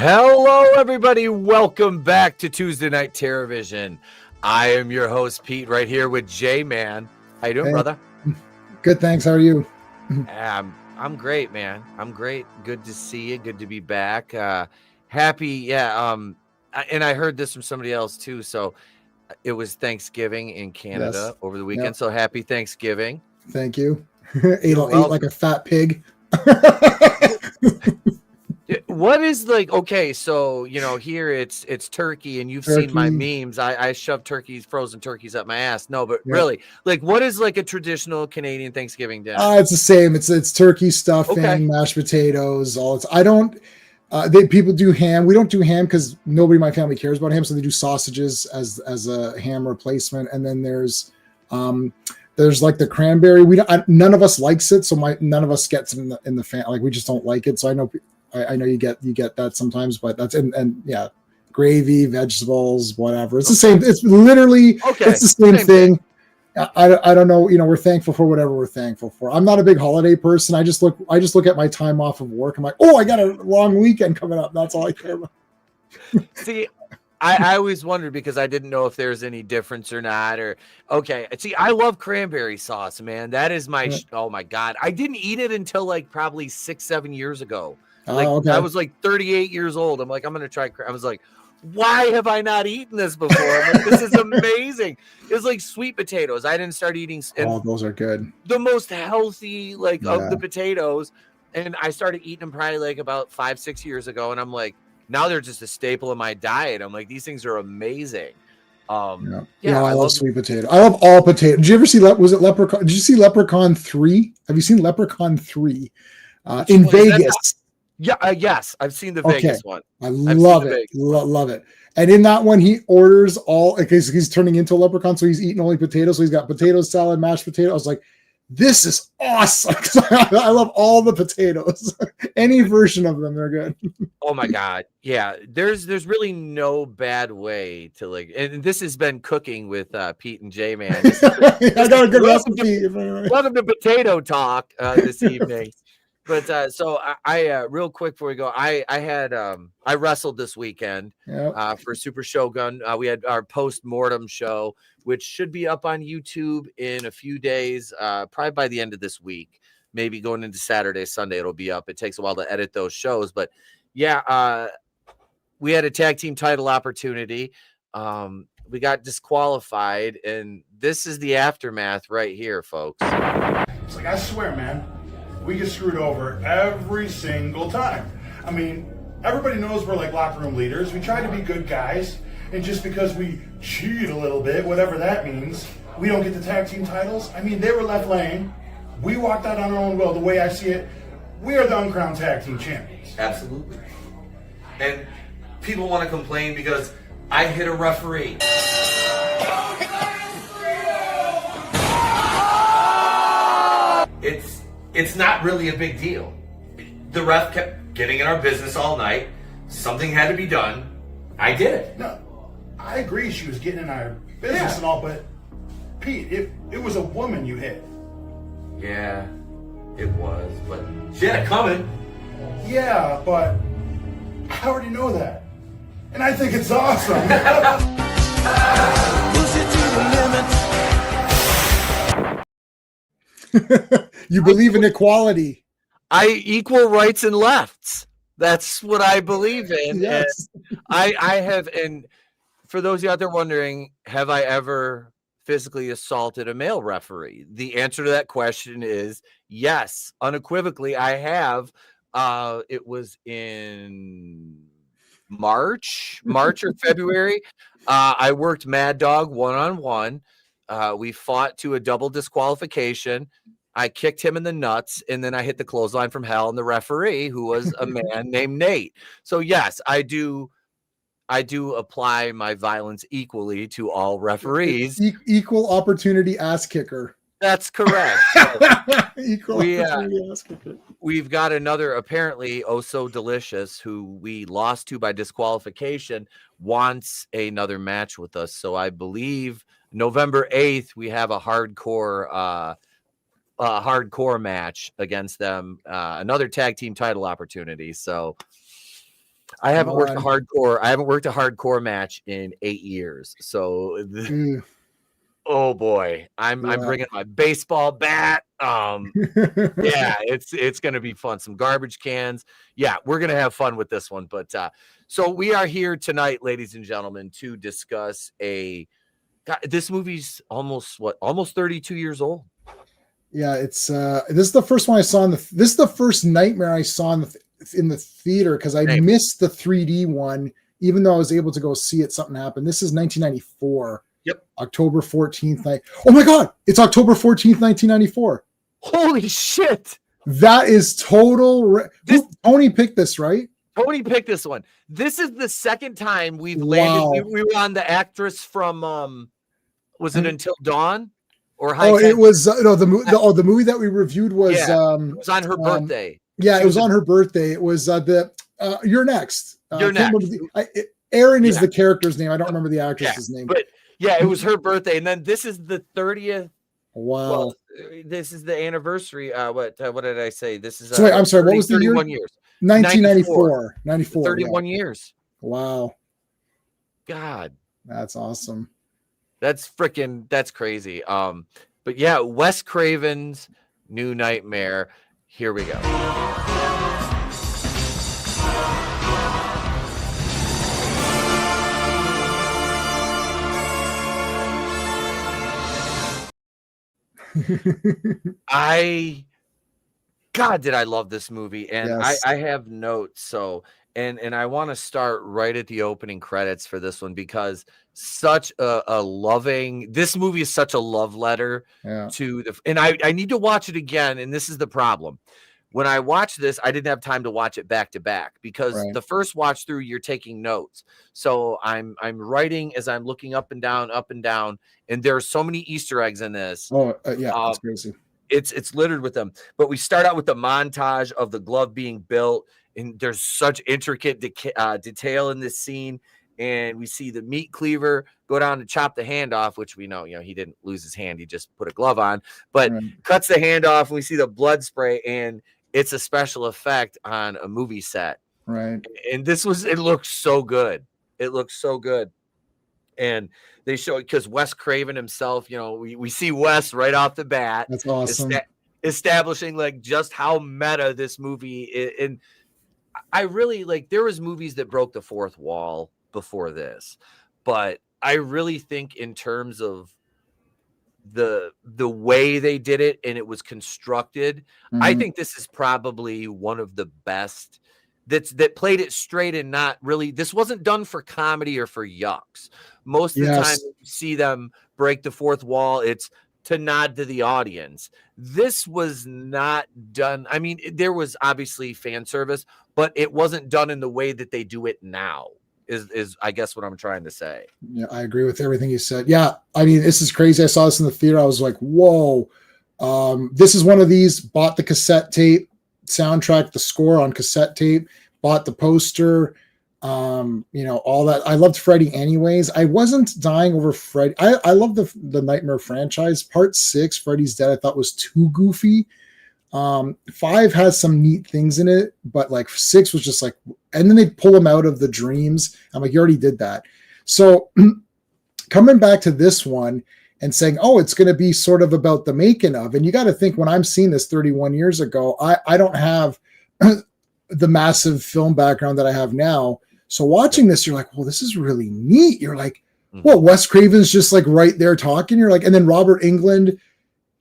Hello, everybody. Welcome back to Tuesday Night Terrorvision. I am your host, Pete, right here with J-Man. How you doing, brother? Good, thanks. How are you? I'm great, man. I'm great. Good to see you. Good to be back. Happy, and I heard this from somebody else, too. So it was Thanksgiving in Canada over the weekend. Yep. So happy Thanksgiving. Thank you. ate like a fat pig. What is okay, so here it's turkey, and you've seen my memes. I shove frozen turkeys up my ass. No, but really, what is a traditional Canadian Thanksgiving dinner? It's the same. It's turkey stuffing, mashed potatoes. People do ham. We don't do ham because nobody in my family cares about ham, so they do sausages as a ham replacement. And then there's the cranberry. None of us likes it, so none of us gets it in the fan. We just don't like it. So I know you get that sometimes, but that's and gravy, vegetables, whatever. It's the same. It's literally it's the same thing. I don't know. We're thankful for whatever we're thankful for. I'm not a big holiday person. I just look at my time off of work. I'm like, oh, I got a long weekend coming up. That's all I care about. See, I always wondered because I didn't know if there's any difference or not. See, I love cranberry sauce, man. That is my oh my god. I didn't eat it until probably 6-7 years ago. I was 38 years old. I'm like, I'm gonna try. I was like, why have I not eaten this before? I'm like, this is amazing. It's like sweet potatoes. I didn't start eating. Those are good. The most healthy of the potatoes, and I started eating them probably about 5-6 years ago. And I'm like, now they're just a staple of my diet. I'm like, these things are amazing. I love sweet potato. I love all potato. Did you ever see was it Leprechaun? Did you see Leprechaun 3? Have you seen Leprechaun 3 in Vegas? Yes, I've seen the Vegas one. I love it. Love it. And in that one, he orders all because he's turning into a leprechaun, so he's eating only potatoes. So he's got potato salad, mashed potato. I was like, this is awesome. I love all the potatoes. Any version of them, they're good. Oh my god. Yeah. There's really no bad way to and this has been cooking with Pete and J-Man. I got a good recipe. Welcome to Potato Talk this evening. But so I real quick before we go, I wrestled this weekend for Super Shogun. We had our post-mortem show, which should be up on YouTube in a few days, probably by the end of this week, maybe going into Saturday, Sunday, it'll be up. It takes a while to edit those shows, but we had a tag team title opportunity. We got disqualified, and this is the aftermath right here, folks. It's I swear, man, we get screwed over every single time. I mean, everybody knows we're locker room leaders. We try to be good guys. And just because we cheat a little bit, whatever that means, we don't get the tag team titles. I mean, they were left laying. We walked out on our own will. The way I see it, we are the uncrowned tag team champions. Absolutely. And people want to complain because I hit a referee. It's not really a big deal. The ref kept getting in our business all night. Something had to be done. I did it. No, I agree she was getting in our business and all, but Pete, it was a woman you hit. Yeah, it was, but she had it coming. Yeah, but I already know that. And I think it's awesome. Push it to the limit. You believe in equality. I equal rights and lefts. That's what I believe in. Yes. And I have, and for those of you out there wondering, have I ever physically assaulted a male referee? The answer to that question is yes, unequivocally. I have. It was in March or February. I worked Mad Dog 1-on-1. We fought to a double disqualification. I kicked him in the nuts, and then I hit the clothesline from hell, and the referee, who was a man named Nate. So yes, I do apply my violence equally to all referees. Equal opportunity ass kicker. That's correct. Equal opportunity ass kicker. We've got another, apparently, oh so delicious, who we lost to by disqualification, wants another match with us. So I believe November 8th, we have a hardcore match against them, another tag team title opportunity. So I haven't worked a hardcore match in 8 years. So oh boy, I'm bringing my baseball bat. Yeah, it's going to be fun. Some garbage cans. Yeah, we're going to have fun with this one. But so we are here tonight, ladies and gentlemen, to discuss this movie's almost 32 years old. Yeah, it's this is the first one I saw this is the first Nightmare I saw in the theater, because I missed the 3D one, even though I was able to go see it. Something happened. This is 1994. Yep. October 14th. Oh my God, it's October 14th, 1994. Holy shit. That is total. Tony picked this, right? Tony picked this one. This is the second time we've landed. We were on the actress from, was it Until Dawn? Or it was the movie that we reviewed was it was on her birthday. Yeah, it was on her birthday. It was You're Next. You're Next. Aaron is the character's name. I don't remember the actress's name. But yeah, it was her birthday, and then this is the 30th. Wow. Well, this is the anniversary. What did I say? This is. So wait, I'm sorry. What was the year? 31 years. 1994. 94. 31 years. Wow. God. That's awesome. That's crazy. But yeah, Wes Craven's New Nightmare. Here we go. God, did I love this movie. And yes. I have notes. So, and I want to start right at the opening credits for this one, because such this movie is such a love letter to and I need to watch it again. And this is the problem. When I watched this, I didn't have time to watch it back to back, because the first watch through, you're taking notes. So I'm writing as I'm looking up and down, and there are so many Easter eggs in this. Oh yeah, that's crazy. It's littered with them. But we start out with the montage of the glove being built, and there's such intricate detail in this scene. And we see the meat cleaver go down to chop the hand off, which we know, he didn't lose his hand. He just put a glove on, but cuts the hand off. And we see the blood spray, and it's a special effect on a movie set. Right. And it looks so good. It looks so good. And they show it because Wes Craven himself, we see Wes right off the bat. That's awesome. Establishing just how meta this movie is. And I really there was movies that broke the fourth wall before this, but I really think in terms of the way they did it and it was constructed, I think this is probably one of the best that played it straight, and not really, this wasn't done for comedy or for yucks. Most of the time you see them break the fourth wall, it's to nod to the audience. This was not done. I mean, there was obviously fan service, but it wasn't done in the way that they do it now. Is I guess what I'm trying to say. Yeah, I agree with everything you said. Yeah, I mean, this is crazy. I saw this in the theater. I was like, whoa. This is one of these. Bought the cassette tape soundtrack, the score on cassette tape. Bought the poster. All that. I loved Freddy anyways. I wasn't dying over Freddy. I love the Nightmare franchise. Part 6, Freddy's Dead, I thought was too goofy. 5 has some neat things in it, but 6 was just and then they pull him out of the dreams. I'm like, you already did that. So coming back to this one and saying, oh, it's going to be sort of about the making of, and you got to think, when I'm seeing this 31 years ago, I don't have the massive film background that I have now. So watching this, you're like, well, this is really neat. You're like, well, Wes Craven's just right there talking. You're like, and then Robert Englund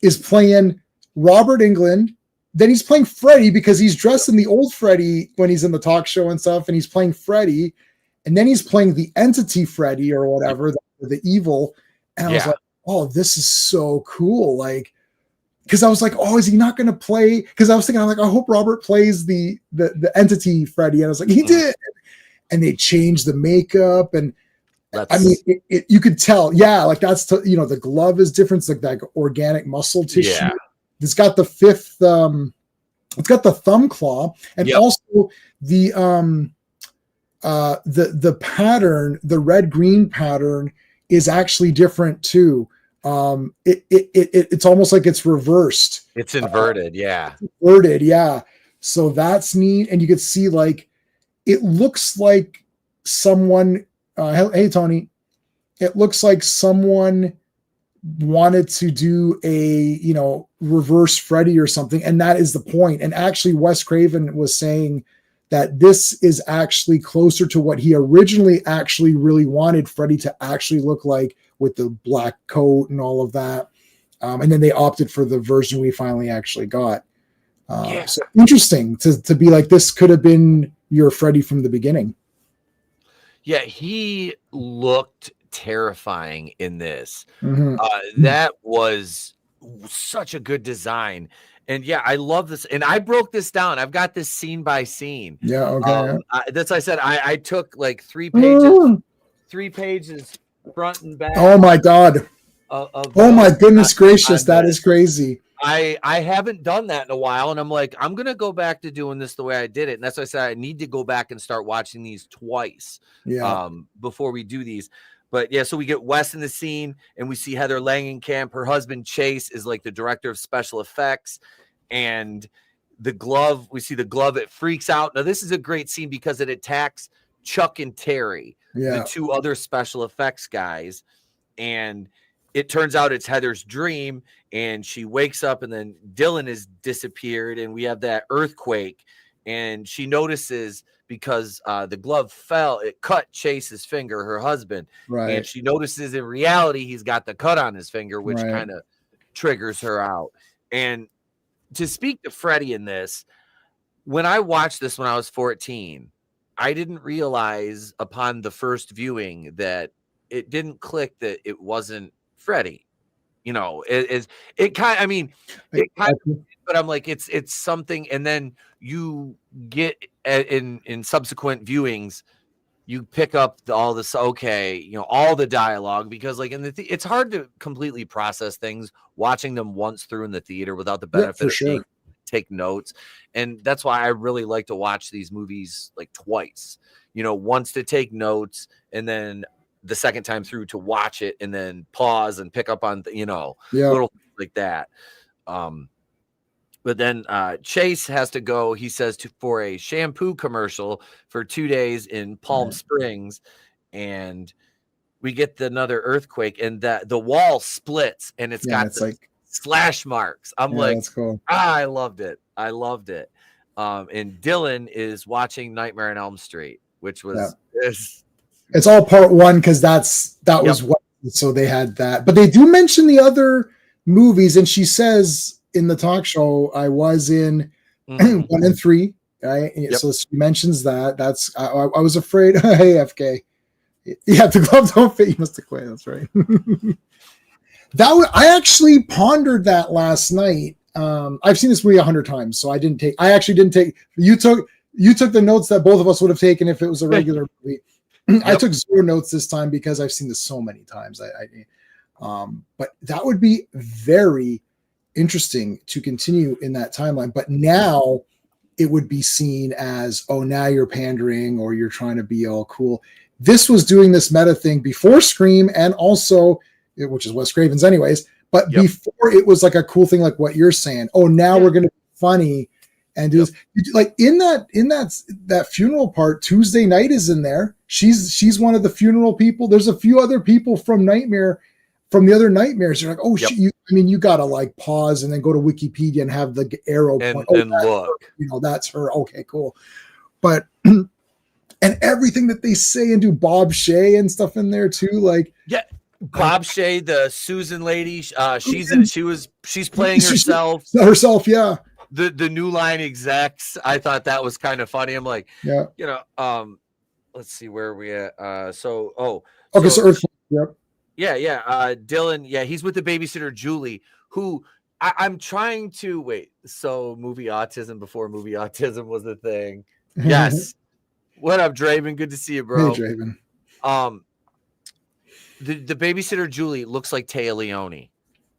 is playing Robert Englund. Then he's playing Freddy, because he's dressed in the old Freddy when he's in the talk show and stuff, and he's playing Freddy, and then he's playing the entity Freddy or whatever, the evil. And I was like, oh, this is so cool. Because I was like, oh, is he not going to play? Because I was thinking, I hope Robert plays the entity Freddy. And I was like, he did. And they changed the makeup, and I mean, you could tell, that's the glove is different. It's that organic muscle tissue. Yeah. It's got the fifth. It's got the thumb claw, and also the pattern, the red-green pattern, is actually different too. It's almost like it's reversed. It's inverted, Inverted, yeah. So that's neat, and you could see it looks like someone, hey, Tony, it looks like someone wanted to do a, reverse Freddy or something. And that is the point. And actually Wes Craven was saying that this is actually closer to what he originally actually really wanted Freddy to actually look like, with the black coat and all of that. And then they opted for the version we finally actually got. So interesting to be like, this could have been your Freddy from the beginning. Yeah, he looked terrifying in this. That was such a good design. And yeah, I love this. And I broke this down. I've got this scene by scene. Yeah, okay. That's I said I took like 3 pages front and back. Oh my God. Oh my goodness gracious. That is crazy. I haven't done that in a while, and I'm like, I'm gonna go back to doing this the way I did it. And that's why I said I need to go back and start watching these twice before we do these. But yeah, so we get Wes in the scene, and we see Heather Langenkamp. Her husband Chase is like the director of special effects, and the glove, we see the glove, it freaks out. Now this is a great scene because it attacks Chuck and Terry, the 2 other special effects guys, and it turns out it's Heather's dream, and she wakes up, and then Dylan has disappeared, and we have that earthquake, and she notices because the glove fell, it cut Chase's finger, her husband, and she notices in reality he's got the cut on his finger, which kind of triggers her out. And to speak to Freddy in this, when I watched this when I was 14, I didn't realize upon the first viewing that it didn't click that it wasn't Freddy. It kind of, but I'm like, it's something. And then you get in subsequent viewings, you pick up all this, all the dialogue, because like in it's hard to completely process things watching them once through in the theater without the benefit of take notes. And that's why I really like to watch these movies like twice, once to take notes, and then the second time through to watch it and then pause and pick up on, little things like that. But then Chase has to go, he says, for a shampoo commercial for 2 days in Palm Springs. And we get another earthquake, and the wall splits, and it's got like slash marks. I'm like, that's cool. I loved it. And Dylan is watching Nightmare on Elm Street, which was it's all part 1, because that was what, so they had that. But they do mention the other movies, and she says in the talk show, I was in 1 and 3, right? So she mentions that. That's I was afraid. Hey, FK, the glove don't fit. You must have quit. That's right. I actually pondered that last night. I've seen this movie 100 times, so I actually didn't take. You took the notes that both of us would have taken if it was a regular movie. I took 0 notes this time because I've seen this so many times. But that would be very interesting to continue in that timeline. But now it would be seen as, now you're pandering, or you're trying to be all cool. This was doing this meta thing before Scream, and also, which is Wes Craven's anyways, but before it was like a cool thing, like what you're saying. Now we're going to be funny and do this. Like in that funeral part, Tuesday Night is in there. She's one of the funeral people. There's a few other people from the other nightmares. You're like, you gotta like pause and then go to Wikipedia and have the arrow point. And look, that's her. Okay, cool. But and everything that they say and do, Bob Shea and stuff in there too. Like, Bob Shea, the Susan lady, she's playing herself. Herself, yeah. The New Line execs. I thought that was kind of funny. I'm like, let's see where are we at. So Earthquake, yep. Dylan, he's with the babysitter Julie, who I'm trying to wait. So movie autism before movie autism was a thing. Yes. What up, Draven? Good to see you, bro. Hey, Draven. The babysitter Julie looks like Téa Leoni,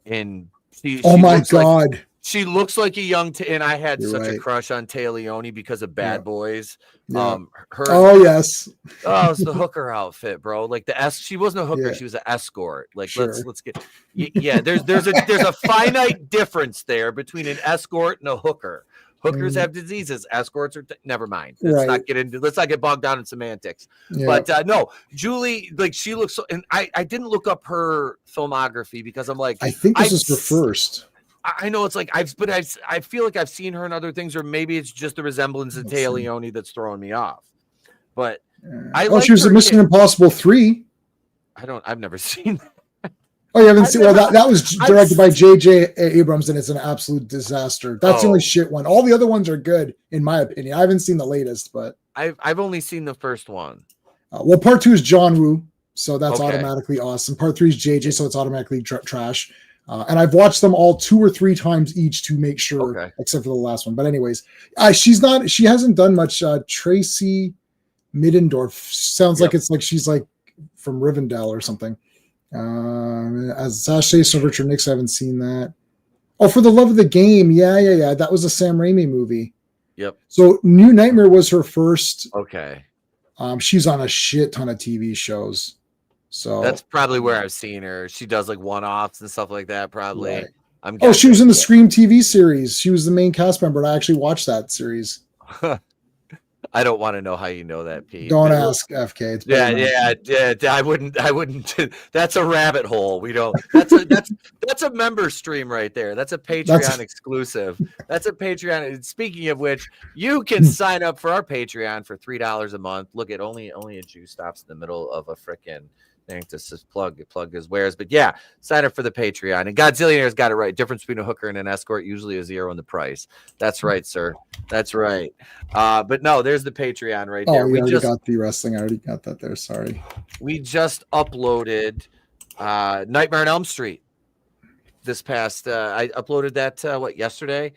and she my God. She looks like a young, and I had such a crush on Téa Leoni because of Bad Boys. Yeah. It's the hooker outfit, bro. Like she wasn't a hooker, she was an escort. Like let's get, there's a finite difference there between an escort and a hooker. Hookers have diseases. Escorts are never mind. Right. Let's not get bogged down in semantics. Yeah. But no, Julie, like she looks so, and I didn't look up her filmography because I'm like, I think this is her first. I know it's like I feel like I've seen her in other things, or maybe it's just the resemblance to Téa Leoni that's throwing me off. But she was in Mission Impossible 3. I've never seen that. Oh, you haven't seen? Well, that was directed by J.J. Abrams, and it's an absolute disaster. That's the only shit one. All the other ones are good, in my opinion. I haven't seen the latest, but I've only seen the first one. Well, part 2 is John Woo, so that's automatically awesome. Part 3 is J.J., so it's automatically trash. And I've watched them all 2 or 3 times each to make sure, except for the last one. But anyways, she hasn't done much. Tracy Middendorf sounds like it's like she's like from Rivendell or something. As Sashay and Richard Nix, I haven't seen that. Oh, For the Love of the Game. Yeah. That was a Sam Raimi movie. Yep. So New Nightmare was her first. Okay. She's on a shit ton of TV shows. So that's probably where I've seen her. She does like one-offs and stuff like that, probably. Right. She was in the Scream TV series. She was the main cast member, and I actually watched that series. I don't want to know how you know that, Pete. Don't ask FK. It's yeah. I wouldn't. That's a rabbit hole. We don't. That's a member stream right there. That's a Patreon exclusive. That's a Patreon. Speaking of which, you can sign up for our Patreon for $3 a month. Look at only a Jew stops in the middle of a frickin' thing to plug his wares. But yeah, sign up for the Patreon. And Godzillionaire's got it right. Difference between a hooker and an escort, usually a zero in the price. That's right, sir. That's right. But no, there's the Patreon right there. We already got the wrestling. I already got that there. Sorry. We just uploaded Nightmare on Elm Street this past I uploaded that yesterday.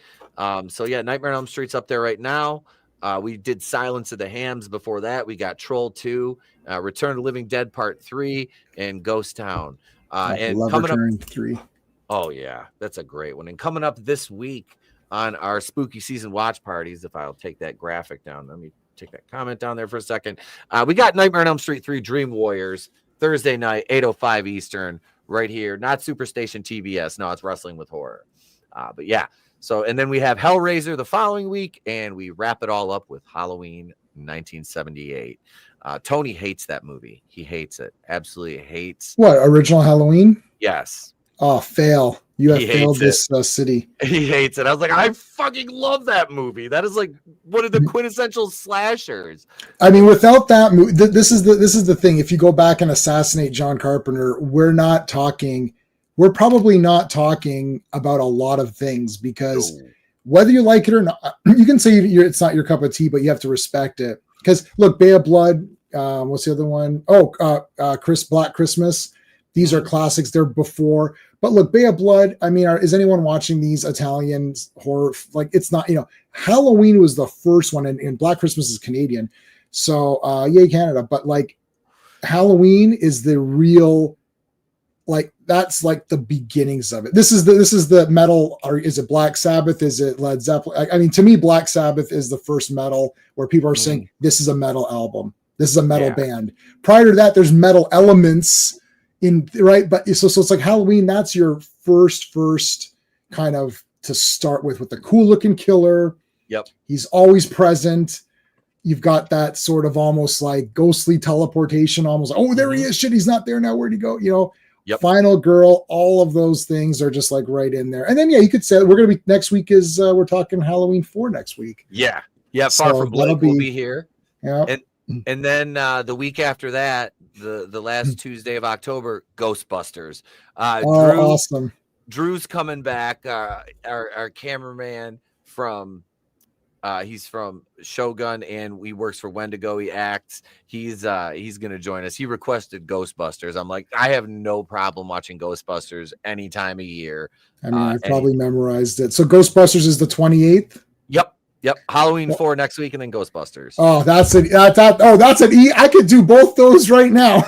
So yeah, Nightmare on Elm Street's up there right now. We did Silence of the Hams before that. We got Troll 2, Return of the Living Dead Part 3, and Ghost Town. And coming up 3. Oh yeah, that's a great one. And coming up this week on our spooky season watch parties, if I'll take that graphic down, let me take that comment down there for a second. We got Nightmare on Elm Street 3 Dream Warriors Thursday night, 8:05 Eastern, right here. Not Superstation TBS. No, it's Wrestling with Horror. But yeah. So, and then we have Hellraiser the following week, and we wrap it all up with Halloween 1978. Tony hates that movie. He hates it. Absolutely hates. What, original Halloween? Yes. Oh, fail. You have failed this city. He hates it. I was like, I fucking love that movie. That is like one of the quintessential slashers. I mean, without that movie, this is the thing. If you go back and assassinate John Carpenter, we're probably not talking about a lot of things, because whether you like it or not, you can say it's not your cup of tea, but you have to respect it. Because look, Bay of Blood, what's the other one? Black Christmas. These are classics. They're before. But look, Bay of Blood, I mean, is anyone watching these Italian horror? Like, it's not, Halloween was the first one, and Black Christmas is Canadian. So, yay, Canada. But like, Halloween is the real, like, that's like the beginnings of it. This is the metal, or is it Black Sabbath? Is it Led Zeppelin? I mean, to me, Black Sabbath is the first metal where people are saying this is a metal album. This is a metal band. Prior to that, there's metal elements right. But so it's like Halloween. That's your first kind of to start with the cool looking killer. Yep. He's always present. You've got that sort of almost like ghostly teleportation, almost like, oh, there he is. Shit, he's not there now. Where'd he go? Yep. Final Girl, all of those things are just like right in there. And then, you could say we're going to be next week we're talking Halloween 4 next week. Yeah. Yeah. Far From Blake will be here. Yeah. And then the week after that, the last Tuesday of October, Ghostbusters. Awesome. Drew's coming back. Our cameraman from he's from Shogun, and he works for Wendigo. He acts. He's going to join us. He requested Ghostbusters. I'm like, I have no problem watching Ghostbusters any time of year. I mean, I probably memorized it. So Ghostbusters is the 28th. Yep. Halloween 4 next week, and then Ghostbusters. Oh, that's it. That's an E. I could do both those right now.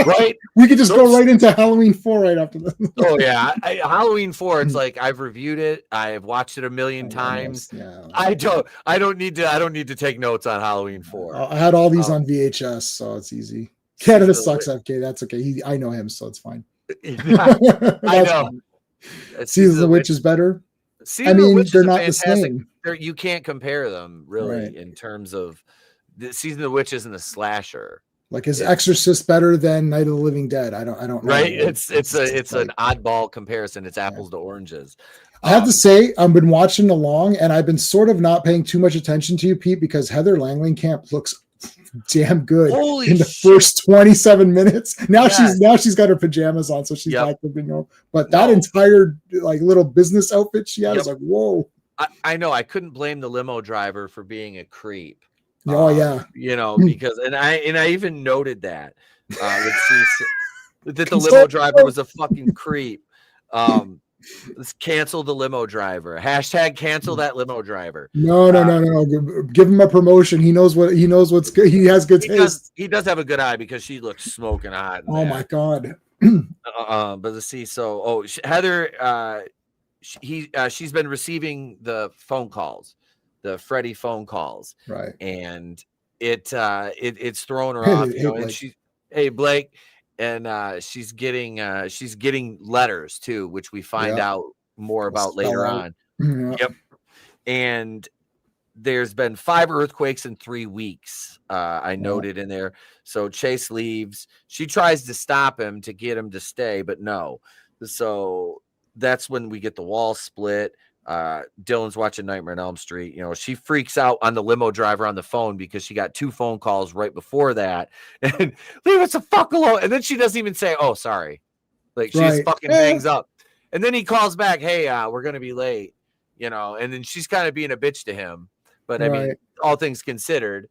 Right? We could just go right into Halloween 4 right after this. Oh yeah, Halloween 4. It's like I've reviewed it. I've watched it a million times. Yeah. I don't need to take notes on Halloween 4. I had all these on VHS, so it's easy. Canada sucks. FK. That's okay. I know him, so it's fine. I know. Season of the Witch is better. They're not the same. you can't compare them really Right. in terms of the Season of the Witch isn't a slasher. Like, is Exorcist better than Night of the Living Dead? I don't know. Right. It's like, an oddball comparison. It's apples to oranges. I have to say, I've been watching along, and I've been sort of not paying too much attention to you, Pete, because Heather Langenkamp looks damn good in the first 27 minutes. Now she's got her pajamas on, so she's back to being normal. But that entire like little business outfit she had is like, whoa. I know. I couldn't blame the limo driver for being a creep. Oh yeah, you know, because and I even noted that that the limo driver was a fucking creep. Let's cancel the limo driver. Hashtag cancel that limo driver. No. Give him a promotion. He knows what's good. He has good taste. He does have a good eye because she looks smoking hot. Oh my God. But let's see. So, Heather, she's been receiving the phone calls, the Freddy phone calls, right? And it's throwing her off. You know, and she's, hey Blake. And she's getting letters too, which we find out more about later on. Yeah. Yep. And there's been 5 earthquakes in 3 weeks. I noted in there. So Chase leaves. She tries to stop him to get him to stay, but no. So that's when we get the wall split. Dylan's watching Nightmare on Elm Street. You know, she freaks out on the limo driver on the phone because she got 2 phone calls right before that. And leave us the fuck alone. And then she doesn't even say, oh, sorry. Like, she just fucking hangs up. And then he calls back, hey, we're going to be late, you know, and then she's kind of being a bitch to him. But I mean, all things considered,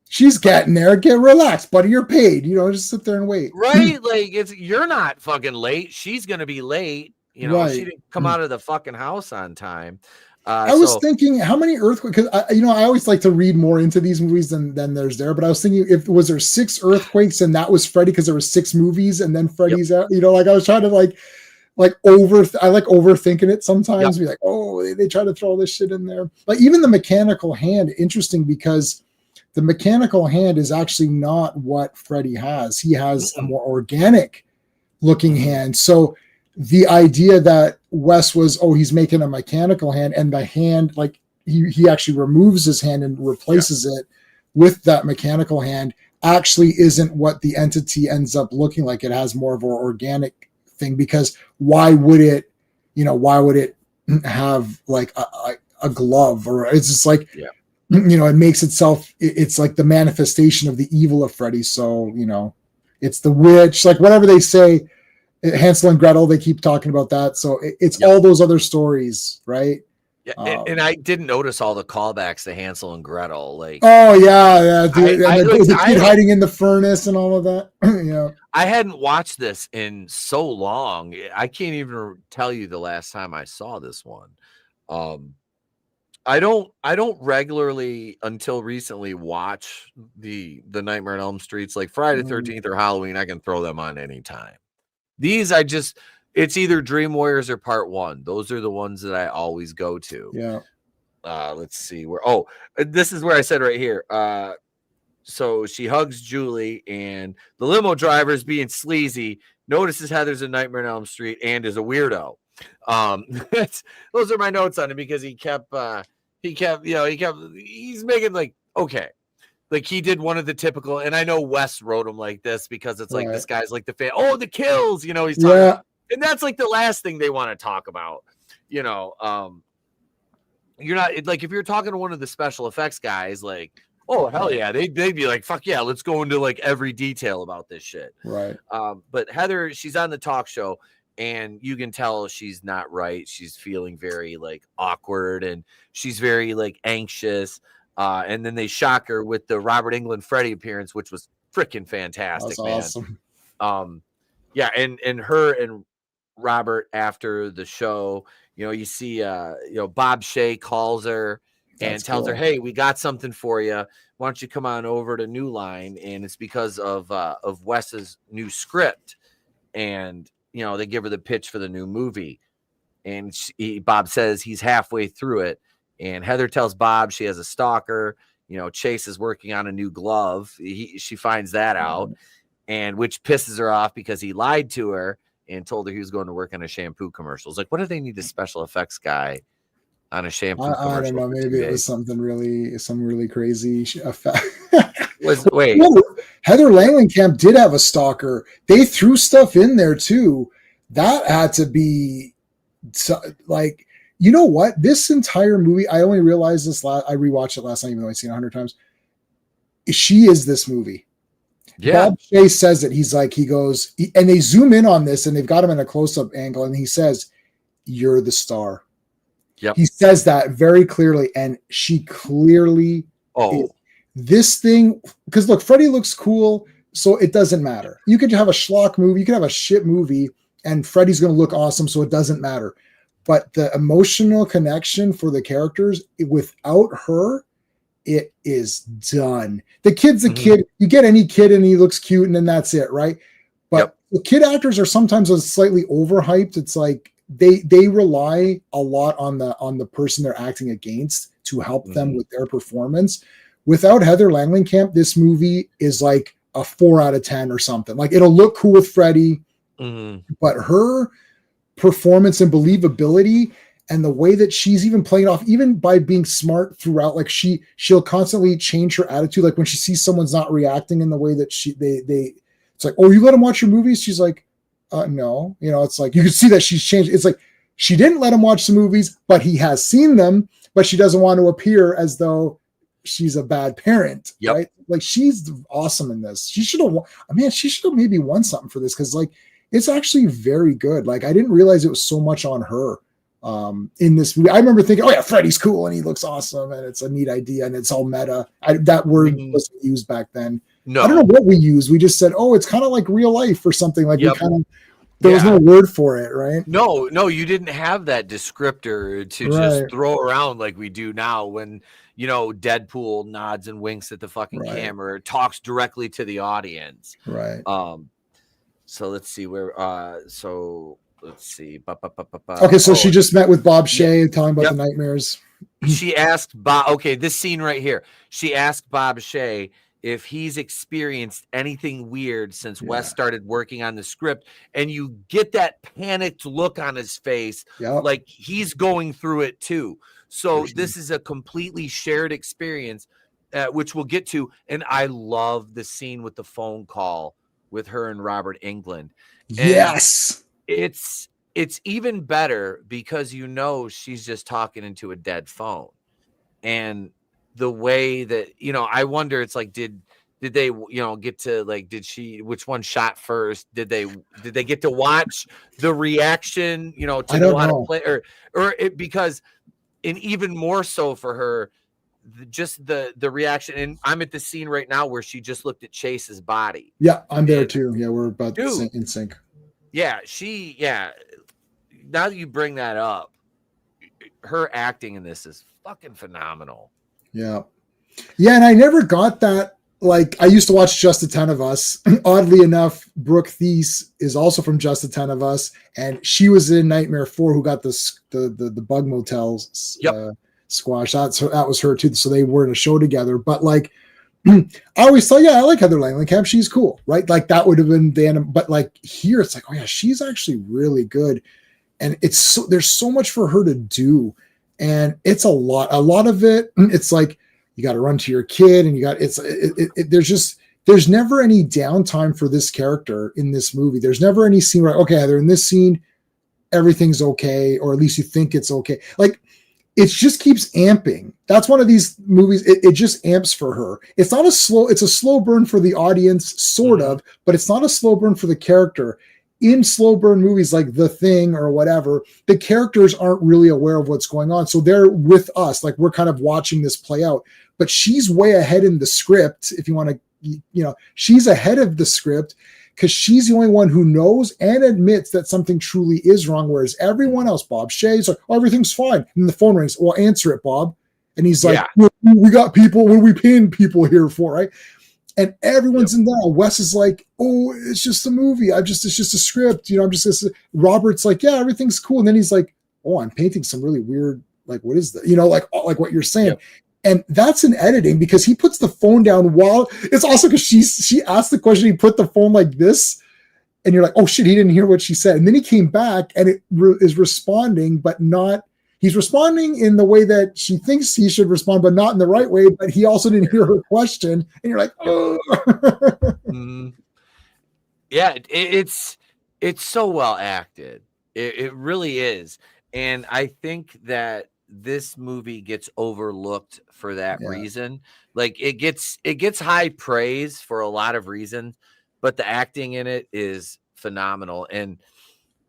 she's getting there. Get relaxed, buddy. You're paid. You know, just sit there and wait. Right? Like, you're not fucking late. She's going to be late. You know, she didn't come out of the fucking house on time. I was thinking, how many earthquakes? Because I always like to read more into these movies than there's there. But I was thinking, was there 6 earthquakes and that was Freddy because there were 6 movies and then Freddy's out? You know, like I was trying to I like overthinking it sometimes. Be like, oh, they try to throw all this shit in there. Like even the mechanical hand, interesting because the mechanical hand is actually not what Freddy has. He has a more organic looking hand. So the idea that Wes was, he's making a mechanical hand, and the hand, like he actually removes his hand and replaces it with that mechanical hand, actually isn't what the entity ends up looking like. It has more of an organic thing, because why would it have like a glove, or it's just like, you know, it makes itself, it's like the manifestation of the evil of Freddy. So, you know, it's the witch, like whatever they say, Hansel and Gretel, they keep talking about that. So it's all those other stories, right? Yeah, and I didn't notice all the callbacks to Hansel and Gretel. Like, the kid hiding in the furnace and all of that. Yeah, I hadn't watched this in so long. I can't even tell you the last time I saw this one. I don't regularly until recently watch the Nightmare on Elm Streets, like Friday the 13th or Halloween. I can throw them on anytime. These it's either Dream Warriors or Part 1. Those are the ones that I always go to. Yeah. Let's see where. Oh, this is where I said right here. So she hugs Julie, and the limo driver is being sleazy. Notices Heather's a Nightmare on Elm Street and is a weirdo. Those are my notes on him, because he's making like, okay. Like he did one of the typical, and I know Wes wrote him like this because it's like this guy's like the fan. Oh, the kills, you know, he's talking, and that's like the last thing they want to talk about. You know, you're not like, if you're talking to one of the special effects guys, like, oh hell yeah, they'd be like, fuck yeah, let's go into like every detail about this shit. Right. But Heather, she's on the talk show, and you can tell she's not right. She's feeling very like awkward, and she's very like anxious. And then they shock her with the Robert Englund Freddy appearance, which was freaking fantastic, man. Awesome. Yeah, and her and Robert after the show, you know, you see Bob Shea calls her and tells her, hey, we got something for you. Why don't you come on over to New Line? And it's because of Wes's new script. And, you know, they give her the pitch for the new movie. And Bob says he's halfway through it. And Heather tells Bob she has a stalker. You know, Chase is working on a new glove. She finds that out, and which pisses her off because he lied to her and told her he was going to work on a shampoo commercial. It's like, what do they need a special effects guy on a shampoo I commercial. don't know. Maybe it was some really crazy effect. Wait. Heather Langenkamp did have a stalker. They threw stuff in there too. That had to be like, you know what? This entire movie, I only realized this I rewatched it last night, even though I've seen it 100 times. She is this movie. Yeah. Bob Shea says it. He's like, he goes, and they zoom in on this and they've got him in a close-up angle. And he says, "You're the star." Yep. He says that very clearly. And she clearly is. This thing, because look, Freddy looks cool, so it doesn't matter. You could have a schlock movie, you could have a shit movie, and Freddy's going to look awesome, so it doesn't matter. But the emotional connection for the characters, without her, it is done. The kid's a kid. You get any kid and he looks cute, and then that's it, right? But the kid actors are sometimes slightly overhyped. It's like they rely a lot on the person they're acting against to help them with their performance. Without Heather Langenkamp, this movie is like a 4 out of 10 or something. Like, it'll look cool with Freddy, but her performance and believability and the way that she's even playing off, even by being smart throughout, like she'll constantly change her attitude. Like when she sees someone's not reacting in the way that it's like, "Oh, you let him watch your movies?" She's like, "No." You know, it's like, you can see that she's changed. It's like, she didn't let him watch the movies, but he has seen them, but she doesn't want to appear as though she's a bad parent, right? Like, she's awesome in this. She should have maybe won something for this, because like, it's actually very good. Like, I didn't realize it was so much on her in this movie. I remember thinking, "Oh yeah, Freddy's cool and he looks awesome and it's a neat idea and it's all meta." That word wasn't used back then. No, I don't know what we used. We just said, "Oh, it's kind of like real life" or something. Like, there was no word for it, right? No, you didn't have that descriptor to just throw around like we do now when, you know, Deadpool nods and winks at the fucking camera, talks directly to the audience. Right. So let's see where, let's see. Okay, so she just met with Bob Shea telling about the nightmares. She asked Bob, this scene right here. She asked Bob Shea if he's experienced anything weird since Wes started working on the script, and you get that panicked look on his face, like he's going through it too. So this is a completely shared experience, which we'll get to. And I love the scene with the phone call with her and Robert Englund. Yes. It's even better because, you know, she's just talking into a dead phone. And the way that, you know, I wonder, it's like, did they, you know, get to, like, which one shot first? Did they get to watch the reaction, you know, to know how to play, because, and even more so for her, just the reaction. And I'm at the scene right now where she just looked at Chase's body. Yeah, I'm there too. Yeah, we're about in sync. Yeah, now that you bring that up, her acting in this is fucking phenomenal. Yeah. Yeah, and I never got that. Like, I used to watch Just a 10 of Us. Oddly enough, Brooke Thies is also from Just a 10 of Us, and she was in Nightmare 4 who got the bug motels squash. That was her too. So they were in a show together. But like, I always thought, I like Heather Langenkamp. She's cool, right? Like, that would have been the end. But like, here it's like, oh yeah, she's actually really good. And there's so much for her to do. And it's a lot of it. It's like, you got to run to your kid, and there's never any downtime for this character in this movie. There's never any scene where, okay, they're in this scene, everything's okay, or at least you think it's okay. Like, it just keeps amping. That's one of these movies. It just amps for her. It's a slow burn for the audience, sort of, but it's not a slow burn for the character. In slow burn movies like The Thing or whatever, the characters aren't really aware of what's going on. So they're with us, like we're kind of watching this play out, but she's way ahead in the script. If you want to, she's ahead of the script because she's the only one who knows and admits that something truly is wrong. Whereas everyone else, Bob Shea's like, "Oh, everything's fine." And the phone rings. "Well, answer it, Bob." And he's like, "We got people. What are we paying people here for?" Right. And everyone's in that. Wes is like, "Oh, it's just a movie. It's just a script. Robert's like, "Yeah, everything's cool." And then he's like, "Oh, I'm painting some really weird, like, what is that?" Like what you're saying. Yep. And that's in editing because he puts the phone down while it's also because she asked the question. He put the phone like this, and you're like, "Oh shit, he didn't hear what she said." And then he came back and it is responding, but not. he's responding in the way that she thinks he should respond, but not in the right way. But he also didn't hear her question, and you're like, oh. Yeah, it's so well acted. It really is, and I think that this movie gets overlooked for that reason. Like it gets high praise for a lot of reasons, but the acting in it is phenomenal. And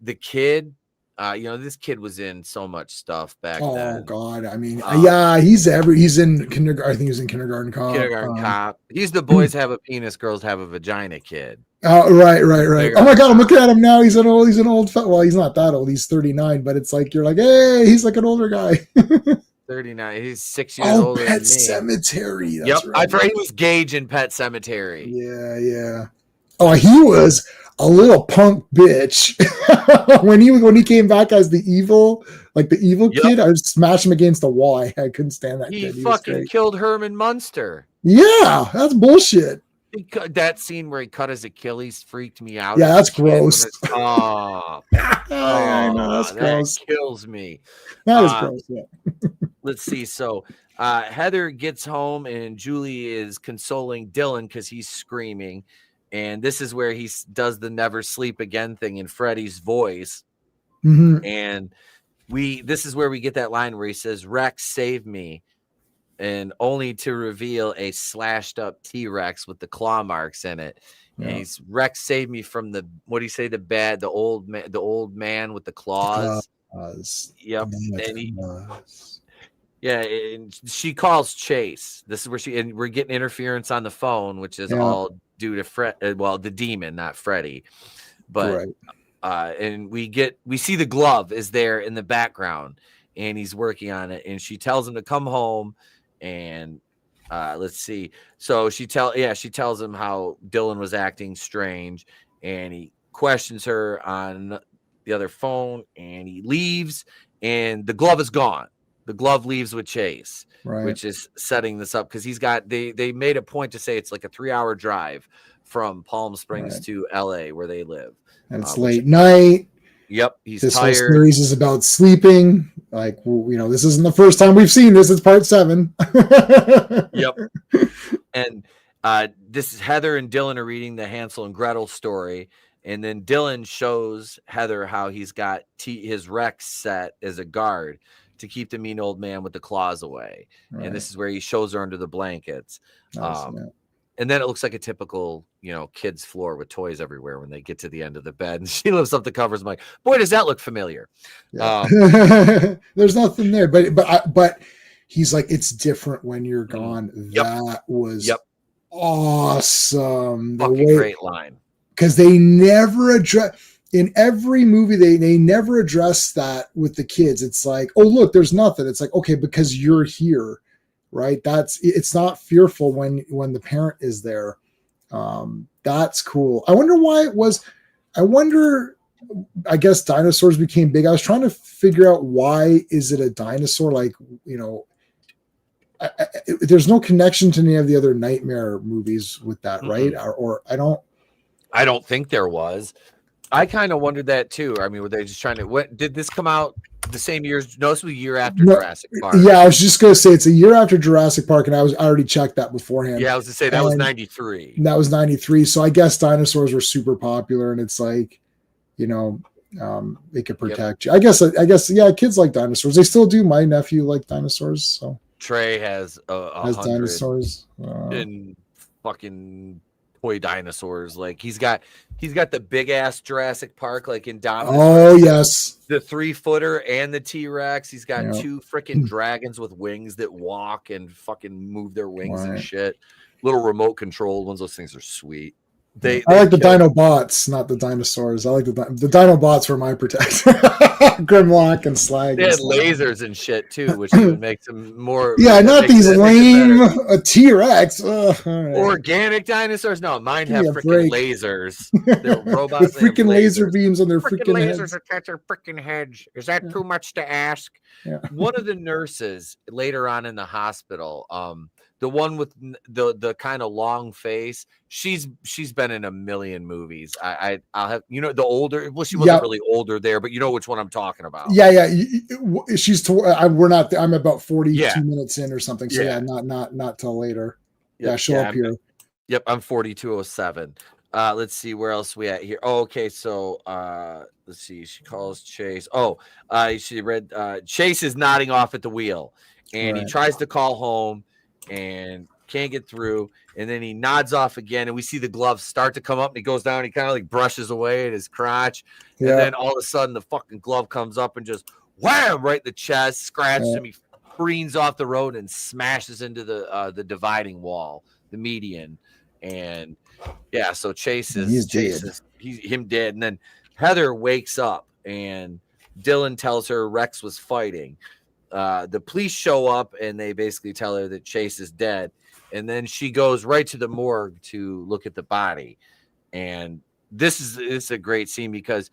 the kid, this kid was in so much stuff back then. Oh God. I mean, he's in kindergarten. I think he was in Kindergarten Cop. Kindergarten Cop. He's the boys have a penis, girls have a vagina kid. Oh, right. Oh my God, I'm looking at him now. He's an old fellow. Well, he's not that old. He's 39, but it's like, you're like, hey, he's like an older guy. 39. He's 6 years older than me. Pet Sematary. That's right. I've heard he was Gage in Pet Sematary. Yeah. Oh, he was a little punk bitch when he came back as the evil kid. I would smash him against the wall. I couldn't stand that. He fucking killed Herman Munster. Yeah, that's bullshit. That scene where he cut his Achilles freaked me out. Yeah, that's gross. I know, that's gross. That kills me. That is gross. Yeah. Let's see. So Heather gets home and Julie is consoling Dylan because he's screaming. And this is where he does the never sleep again thing in Freddy's voice. Mm-hmm. And this is where we get that line where he says, Rex, save me. And only to reveal a slashed up T-Rex with the claw marks in it. Yeah. And he's Rex, save me from the, what do you say? The old man with the claws. Yep. And she calls Chase. This is where and we're getting interference on the phone, which is all due to the demon, not Freddy. But and we see the glove is there in the background and he's working on it. And she tells him to come home. And let's see. So she tells him how Dylan was acting strange, and he questions her on the other phone, and he leaves, and the glove is gone. The glove leaves with Chase, which is setting this up because they made a point to say it's like a 3-hour drive from Palm Springs to LA where they live. And it's late night. Yep, he's this tired. Whole series is about sleeping. Like, this isn't the first time we've seen this. It's part 7. Yep. And this is Heather and Dylan are reading the Hansel and Gretel story. And then Dylan shows Heather how he's got his Rex set as a guard to keep the mean old man with the claws away. Right. And this is where he shows her under the blankets. And then it looks like a typical, kid's floor with toys everywhere when they get to the end of the bed. And she lifts up the covers. I'm like, boy, does that look familiar. Yeah. There's nothing there. But he's like, it's different when you're gone. Yep. That was awesome. Great line. Because they never address, in every movie, they never address that with the kids. It's like, oh, look, there's nothing. It's like, okay, because you're here. Right. It's not fearful when the parent is there. That's cool. I wonder why it was. I guess dinosaurs became big. I was trying to figure out why is it a dinosaur? Like, there's no connection to any of the other Nightmare movies with that, right? Or I don't think there was. I kind of wondered that too. I mean, were they just trying to? Did this come out the same year? No, this was a year after Jurassic Park. Yeah, I was just going to say it's a year after Jurassic Park, and I already checked that beforehand. Yeah, I was going to say that was 93. That was 93. So I guess dinosaurs were super popular, and it's like, they could protect you. I guess, yeah, kids like dinosaurs. They still do. My nephew liked dinosaurs. So Trey has dinosaurs and fucking toy dinosaurs. Like he's got the big ass Jurassic Park, like Indominus. Oh yes, the 3-footer and the T-Rex. He's got 2 freaking dragons with wings that walk and fucking move their wings and shit. Little remote controlled ones. Those things are sweet. I like the Dinobots, not the dinosaurs. I like the Dinobots were my protector. Grimlock and Slag. They had lasers and shit too, which even makes them more. Yeah, not these lame T-Rex. Organic dinosaurs. No, mine have freaking lasers. They're robots. The freaking laser beams on their freaking lasers heads. attach their freaking heads. Is that too much to ask? Yeah. One of the nurses later on in the hospital, the one with the kind of long face, she's been in a million movies. I'll have, the older, well, she wasn't really older there, but you know which one I'm talking about. Yeah. She's we're not, I'm about 42 minutes in or something. So not till later. Yep. She'll appear. Yep, I'm 4207. Let's see where else we at here. Oh, okay. So let's see. She calls Chase. She read Chase is nodding off at the wheel, and he tries to call home and can't get through. And then he nods off again, and we see the gloves start to come up, and he goes down. He kind of like brushes away at his crotch, and then all of a sudden the fucking glove comes up and just wham right in the chest, scratches him. He careens off the road and smashes into the dividing wall, the median. And so Chase is dead. And then Heather wakes up and Dylan tells her Rex was fighting. The police show up and they basically tell her that Chase is dead. And then she goes right to the morgue to look at the body. And this is a great scene because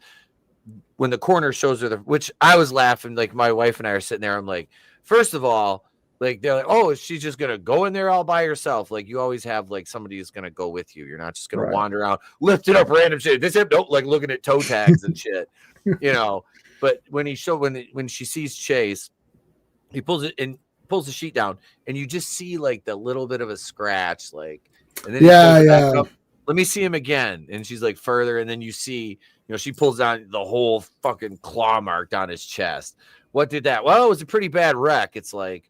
when the coroner shows her which I was laughing, like my wife and I are sitting there. I'm like, first of all, like they're like, oh, she's just gonna go in there all by herself. Like you always have like somebody who's gonna go with you. You're not just gonna wander around, lifting up random shit. This hip, like looking at toe tags and shit, But when she sees Chase, he pulls the sheet down, and you just see like the little bit of a scratch, like, and then back up. Let me see him again, and she's like further, and then you see, she pulls down the whole fucking claw mark on his chest. What did that? Well, it was a pretty bad wreck. It's like,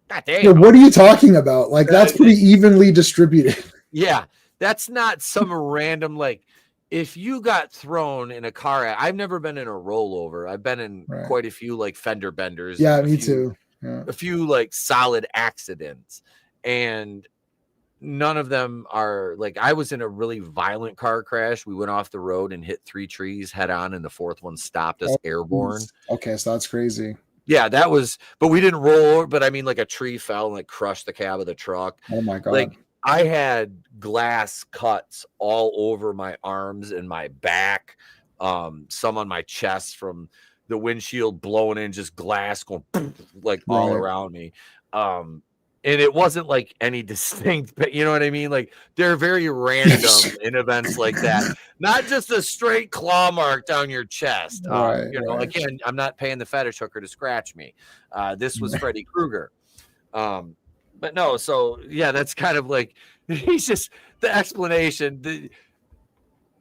God damn. Yeah, what are you talking about? Like, that's pretty evenly distributed. Yeah, that's not some random, like, if you got thrown in a car, I've never been in a rollover. I've been in quite a few, like, fender benders. Yeah, me too. Yeah. A few, like, solid accidents. And none of them are, like, I was in a really violent car crash. We went off the road and hit 3 trees head on, and the 4th one stopped us airborne. Okay, so that's crazy. Yeah, that was, but we didn't roll over, but I mean, like a tree fell and like crushed the cab of the truck. Oh my God. Like I had glass cuts all over my arms and my back, some on my chest from the windshield blowing in, just glass going like all around me. And it wasn't like any distinct, but you know what I mean? Like they're very random in events like that. Not just a straight claw mark down your chest. Again, I'm not paying the fetish hooker to scratch me. This was Freddy Krueger. But no, so yeah, that's kind of like, he's just the explanation.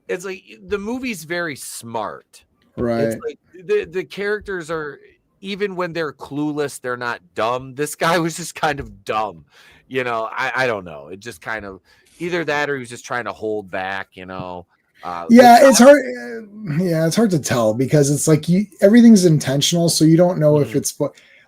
It's like the movie's very smart. Right. It's like the characters are, even when they're clueless, they're not dumb. This guy was just kind of dumb. I don't know. It just kind of either that or he was just trying to hold back, it's hard. Yeah, it's hard to tell because it's like everything's intentional. So you don't know if it's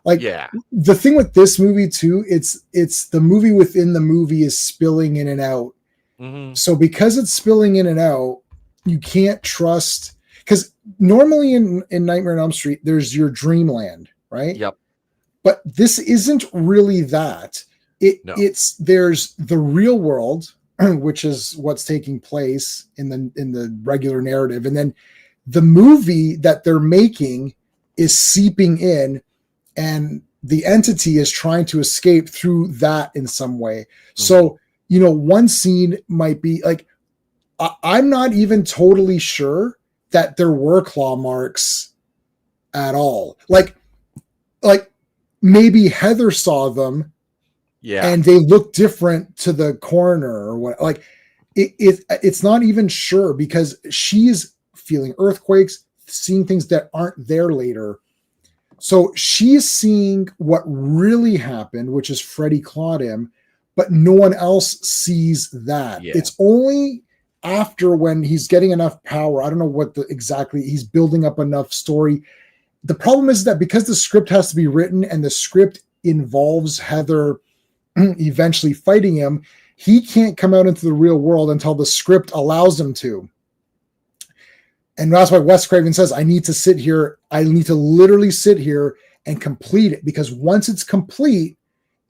like, the thing with this movie too, it's the movie within the movie is spilling in and out. Mm-hmm. So because it's spilling in and out, you can't trust. Because normally in Nightmare on Elm Street, there's your dreamland, right? Yep. But this isn't really that. There's the real world, which is what's taking place in the regular narrative, and then the movie that they're making is seeping in, and the entity is trying to escape through that in some way. Mm-hmm. So one scene might be like, I'm not even totally sure that there were claw marks at all. Like maybe Heather saw them and they look different to the coroner or what, like it's not even sure because she's feeling earthquakes, seeing things that aren't there later. So she's seeing what really happened, which is Freddy clawed him, but no one else sees that. Yeah. It's only after when he's getting enough power, I don't know what he's building up enough story. The problem is that because the script has to be written and the script involves Heather eventually fighting him, he can't come out into the real world until the script allows him to. And that's why Wes Craven says, I need to literally sit here and complete it, because once it's complete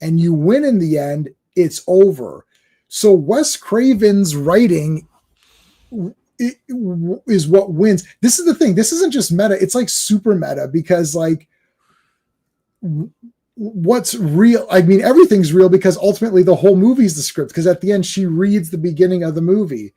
and you win in the end, it's over. So Wes Craven's writing is what wins. This is the thing. This isn't just meta. It's like super meta because like what's real. I mean, everything's real because ultimately the whole movie's the script. Because at the end, she reads the beginning of the movie.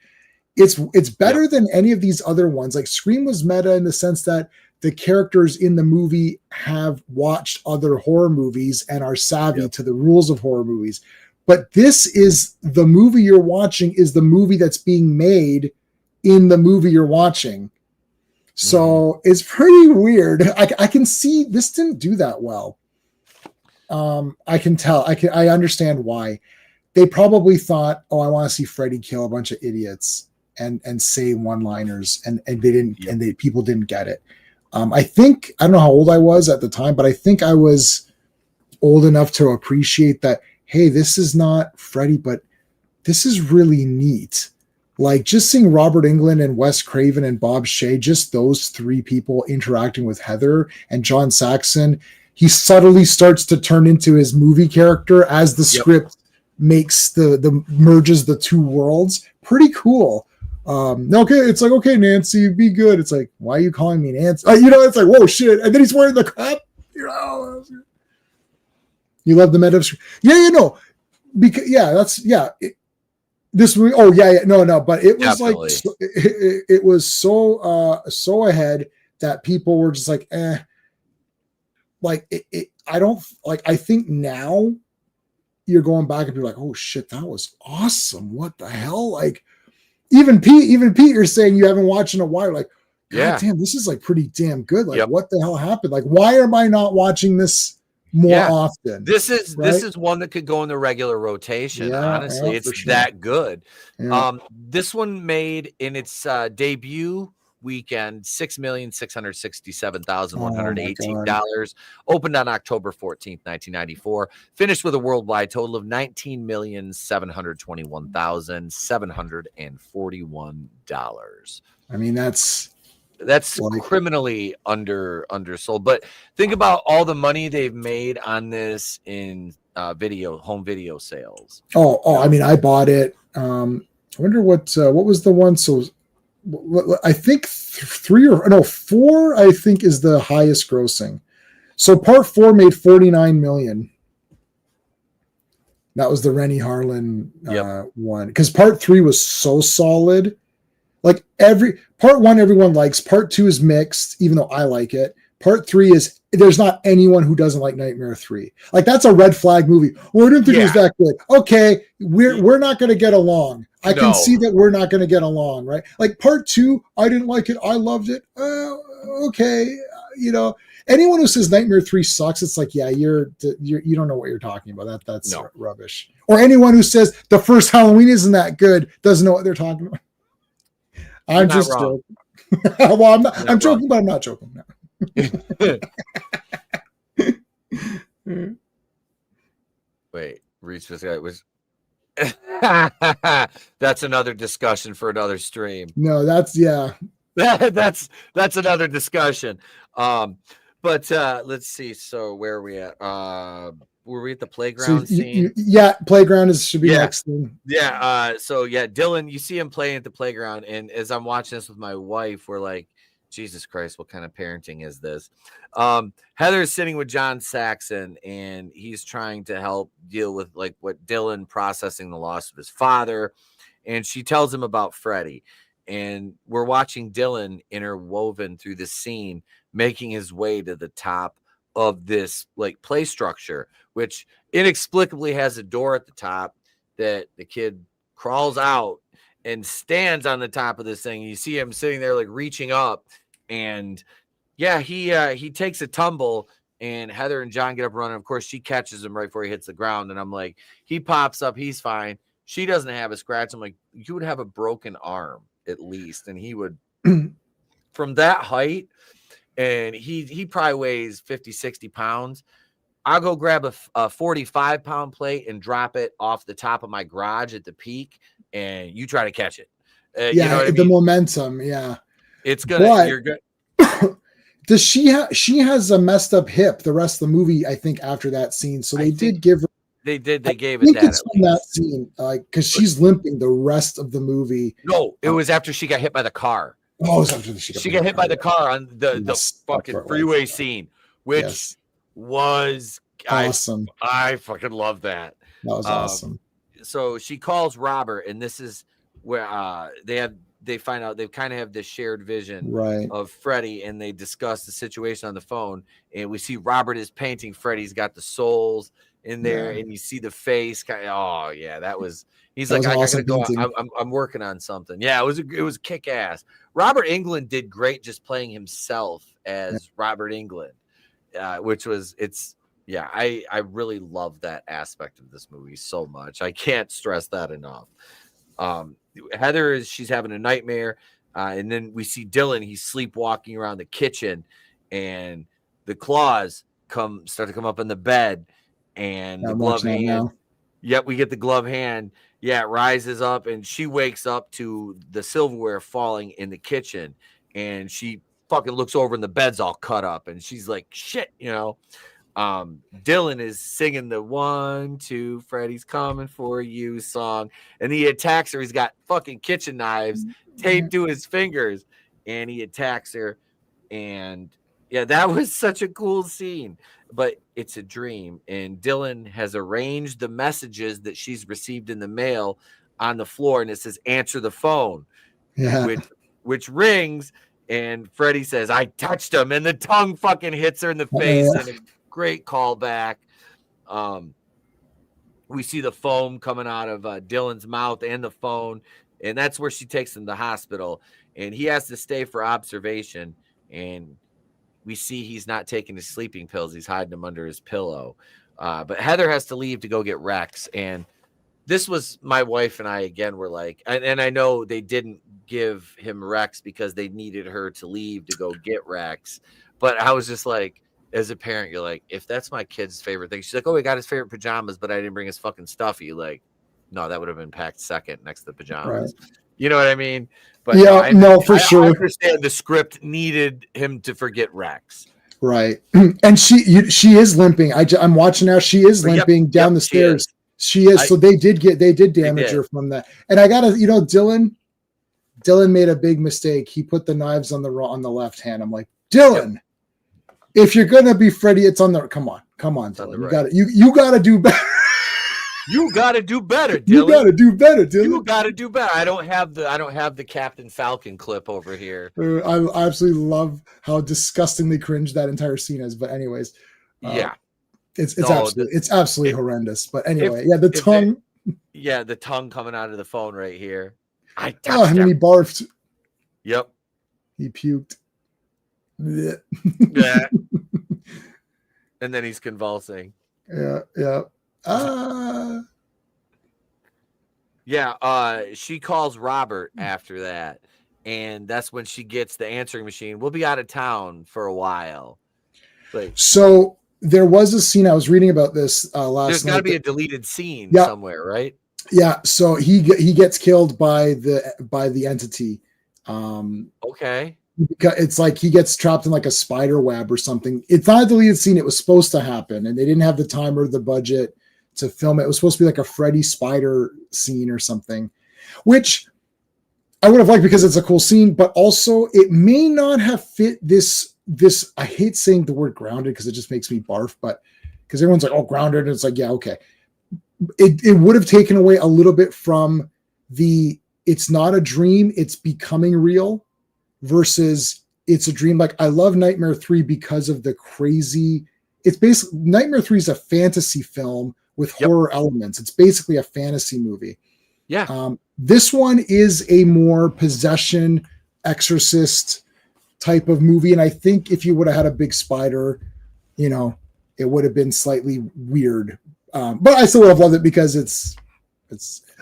It's better than any of these other ones. Like Scream was meta in the sense that the characters in the movie have watched other horror movies and are savvy to the rules of horror movies. But this is the movie you're watching is the movie that's being made in the movie you're watching. So it's pretty weird. I can see this didn't do that well. I can tell. I understand why. They probably thought, oh, I want to see Freddy kill a bunch of idiots and say one-liners, and they didn't, and people didn't get it. I think, I don't know how old I was at the time, but I think I was old enough to appreciate that, hey, this is not Freddy, but this is really neat. Like just seeing Robert Englund and Wes Craven and Bob Shea, just those three people interacting with Heather and John Saxon, he subtly starts to turn into his movie character as the script makes the merges the two worlds. Pretty cool. Okay, it's like, okay, Nancy, be good. It's like, why are you calling me Nancy? It's like, whoa, shit. And then he's wearing the cup. You love the meta of because this movie. No, but it was like it was so ahead that people were just like, like I don't like. I think now you're going back and be like, oh shit, that was awesome. What the hell, like. Even Pete, you're saying you haven't watched in a while. Like, God damn, this is like pretty damn good. Like, what the hell happened? Like, why am I not watching this more often? This is one that could go in the regular rotation. Honestly, it's that good. Yeah. This one made in its debut weekend $6,667,118. Opened on October 14th, 1994. Finished with a worldwide total of $19,721,741. I mean, that's criminally undersold. But think about all the money they've made on this in home video sales. I mean, I bought it. I wonder what was the one. So I think 4, I think, is the highest grossing. So part 4 made $49 million. That was the Rennie Harlan one. Because part 3 was so solid. Like part 1, everyone likes. Part 2 is mixed, even though I like it. Part 3 is, there's not anyone who doesn't like Nightmare 3. Like, that's a red flag movie. Well, I didn't think it was that good. Okay, we're not going to get along. I can see that we're not going to get along, right? Like part 2, I didn't like it. I loved it. Okay, anyone who says Nightmare 3 sucks, it's like, you don't know what you're talking about. That's rubbish. Or anyone who says the first Halloween isn't that good doesn't know what they're talking about. I'm just joking. Well, I'm joking, but I'm not joking. No. Wait, Reach this guy was. That's another discussion for another stream. No, that's that's another discussion. But let's see. So where are we at? Were we at the playground scene? Playground should be next thing. Dylan, you see him playing at the playground, and as I'm watching this with my wife, we're like, Jesus Christ, what kind of parenting is this? Heather is sitting with John Saxon, and he's trying to help deal with like what Dylan processing the loss of his father. And she tells him about Freddy. And we're watching Dylan interwoven through the scene, making his way to the top of this like play structure, which inexplicably has a door at the top that the kid crawls out and stands on the top of this thing. You see him sitting there like reaching up, and he takes a tumble, and Heather and John get up running. Of course, she catches him right before he hits the ground, and I'm like, he pops up, he's fine. She doesn't have a scratch. I'm like, you would have a broken arm at least, and he would from that height, and he probably weighs 50-60 pounds. I'll go grab a 45-pound plate and drop it off the top of my garage at the peak, and you try to catch it. You know what I mean? Momentum, it's gonna. You're good. Does she has a messed up hip the rest of the movie? I think after that scene, so they gave her. They did. They gave it that. It's from that scene, because she's limping the rest of the movie. No, it was after she got hit by the car. Oh, it was after she got hit by the car on the fucking freeway scene, which was awesome. I fucking love that. That was awesome. So she calls Robert, and this is where they find out they kind of have this shared vision of Freddy, and they discuss the situation on the phone. And we see Robert is painting Freddy's got the souls in there, and you see the face. Oh yeah, that was. He's like, I gotta go. I'm working on something. Yeah, it was kick ass. Robert Englund did great just playing himself as Robert Englund, which was Yeah, I really love that aspect of this movie so much. I can't stress that enough. Heather she's having a nightmare, and then we see Dylan. He's sleepwalking around the kitchen, and the claws start to come up in the bed, and the glove hand. Yep, we get the glove hand. Yeah, it rises up, and she wakes up to the silverware falling in the kitchen, and she fucking looks over, and the bed's all cut up, and she's like, "Shit," Dylan is singing the 1, 2, Freddy's coming for you song, and he attacks her. He's got fucking kitchen knives taped to his fingers, and he attacks her. And yeah, that was such a cool scene, but it's a dream. And Dylan has arranged the messages that she's received in the mail on the floor, and it says, "Answer the phone," which rings, and Freddy says, "I touched him," and the tongue fucking hits her in the face, and a great callback. We see the foam coming out of Dylan's mouth and the phone, and that's where she takes him to the hospital, and he has to stay for observation, and we see he's not taking his sleeping pills. He's hiding them under his pillow. But Heather has to leave to go get Rex, and this was my wife and I again were like, and I know they didn't give him Rex because they needed her to leave to go get Rex, but I was just like, as a parent, you're like, if that's my kid's favorite thing, she's like, "Oh, we got his favorite pajamas, but I didn't bring his fucking stuffy." Like, no, that would have been packed second next to the pajamas. Right. You know what I mean? But yeah, for sure. I understand the script needed him to forget Rex. Right. And she is limping. I'm watching now. She is limping down the stairs. She is. So they did damage her from that. And I gotta, Dylan made a big mistake. He put the knives on the left hand. I'm like, Dylan, if you're gonna be Freddy, it's on the come on, Dylan. You gotta do better. You got to do better, Dylan. You got to do better, Dylan. You got to do better. I don't have the Captain Falcon clip over here. I absolutely love how disgustingly cringe that entire scene is. But anyways, it's absolutely horrendous. But anyway, the tongue. The tongue coming out of the phone right here. And then he barfed. Yep. He puked. Yeah. And then he's convulsing. Yeah. She calls Robert after that, and that's when she gets the answering machine. We'll be out of town for a while. So there was a scene I was reading about this last night. There's got to be a deleted scene somewhere, right? Yeah. So he gets killed by the entity. Okay. It's like he gets trapped in like a spider web or something. It's not a deleted scene. It was supposed to happen, and they didn't have the time or the budget to film it. It was supposed to be like a Freddy spider scene or something, which I would have liked because it's a cool scene, but also it may not have fit this. I hate saying the word grounded because it just makes me barf, but because everyone's like, "Oh, grounded," and it's like, yeah, okay. It would have taken away a little bit from it's not a dream, it's becoming real versus it's a dream. Like I love Nightmare 3 because of the crazy. It's basically Nightmare 3 is a fantasy film with horror elements. It's basically a fantasy movie. Yeah. This one is a more possession, exorcist type of movie. And I think if you would have had a big spider, it would have been slightly weird. But I still would have loved it because it's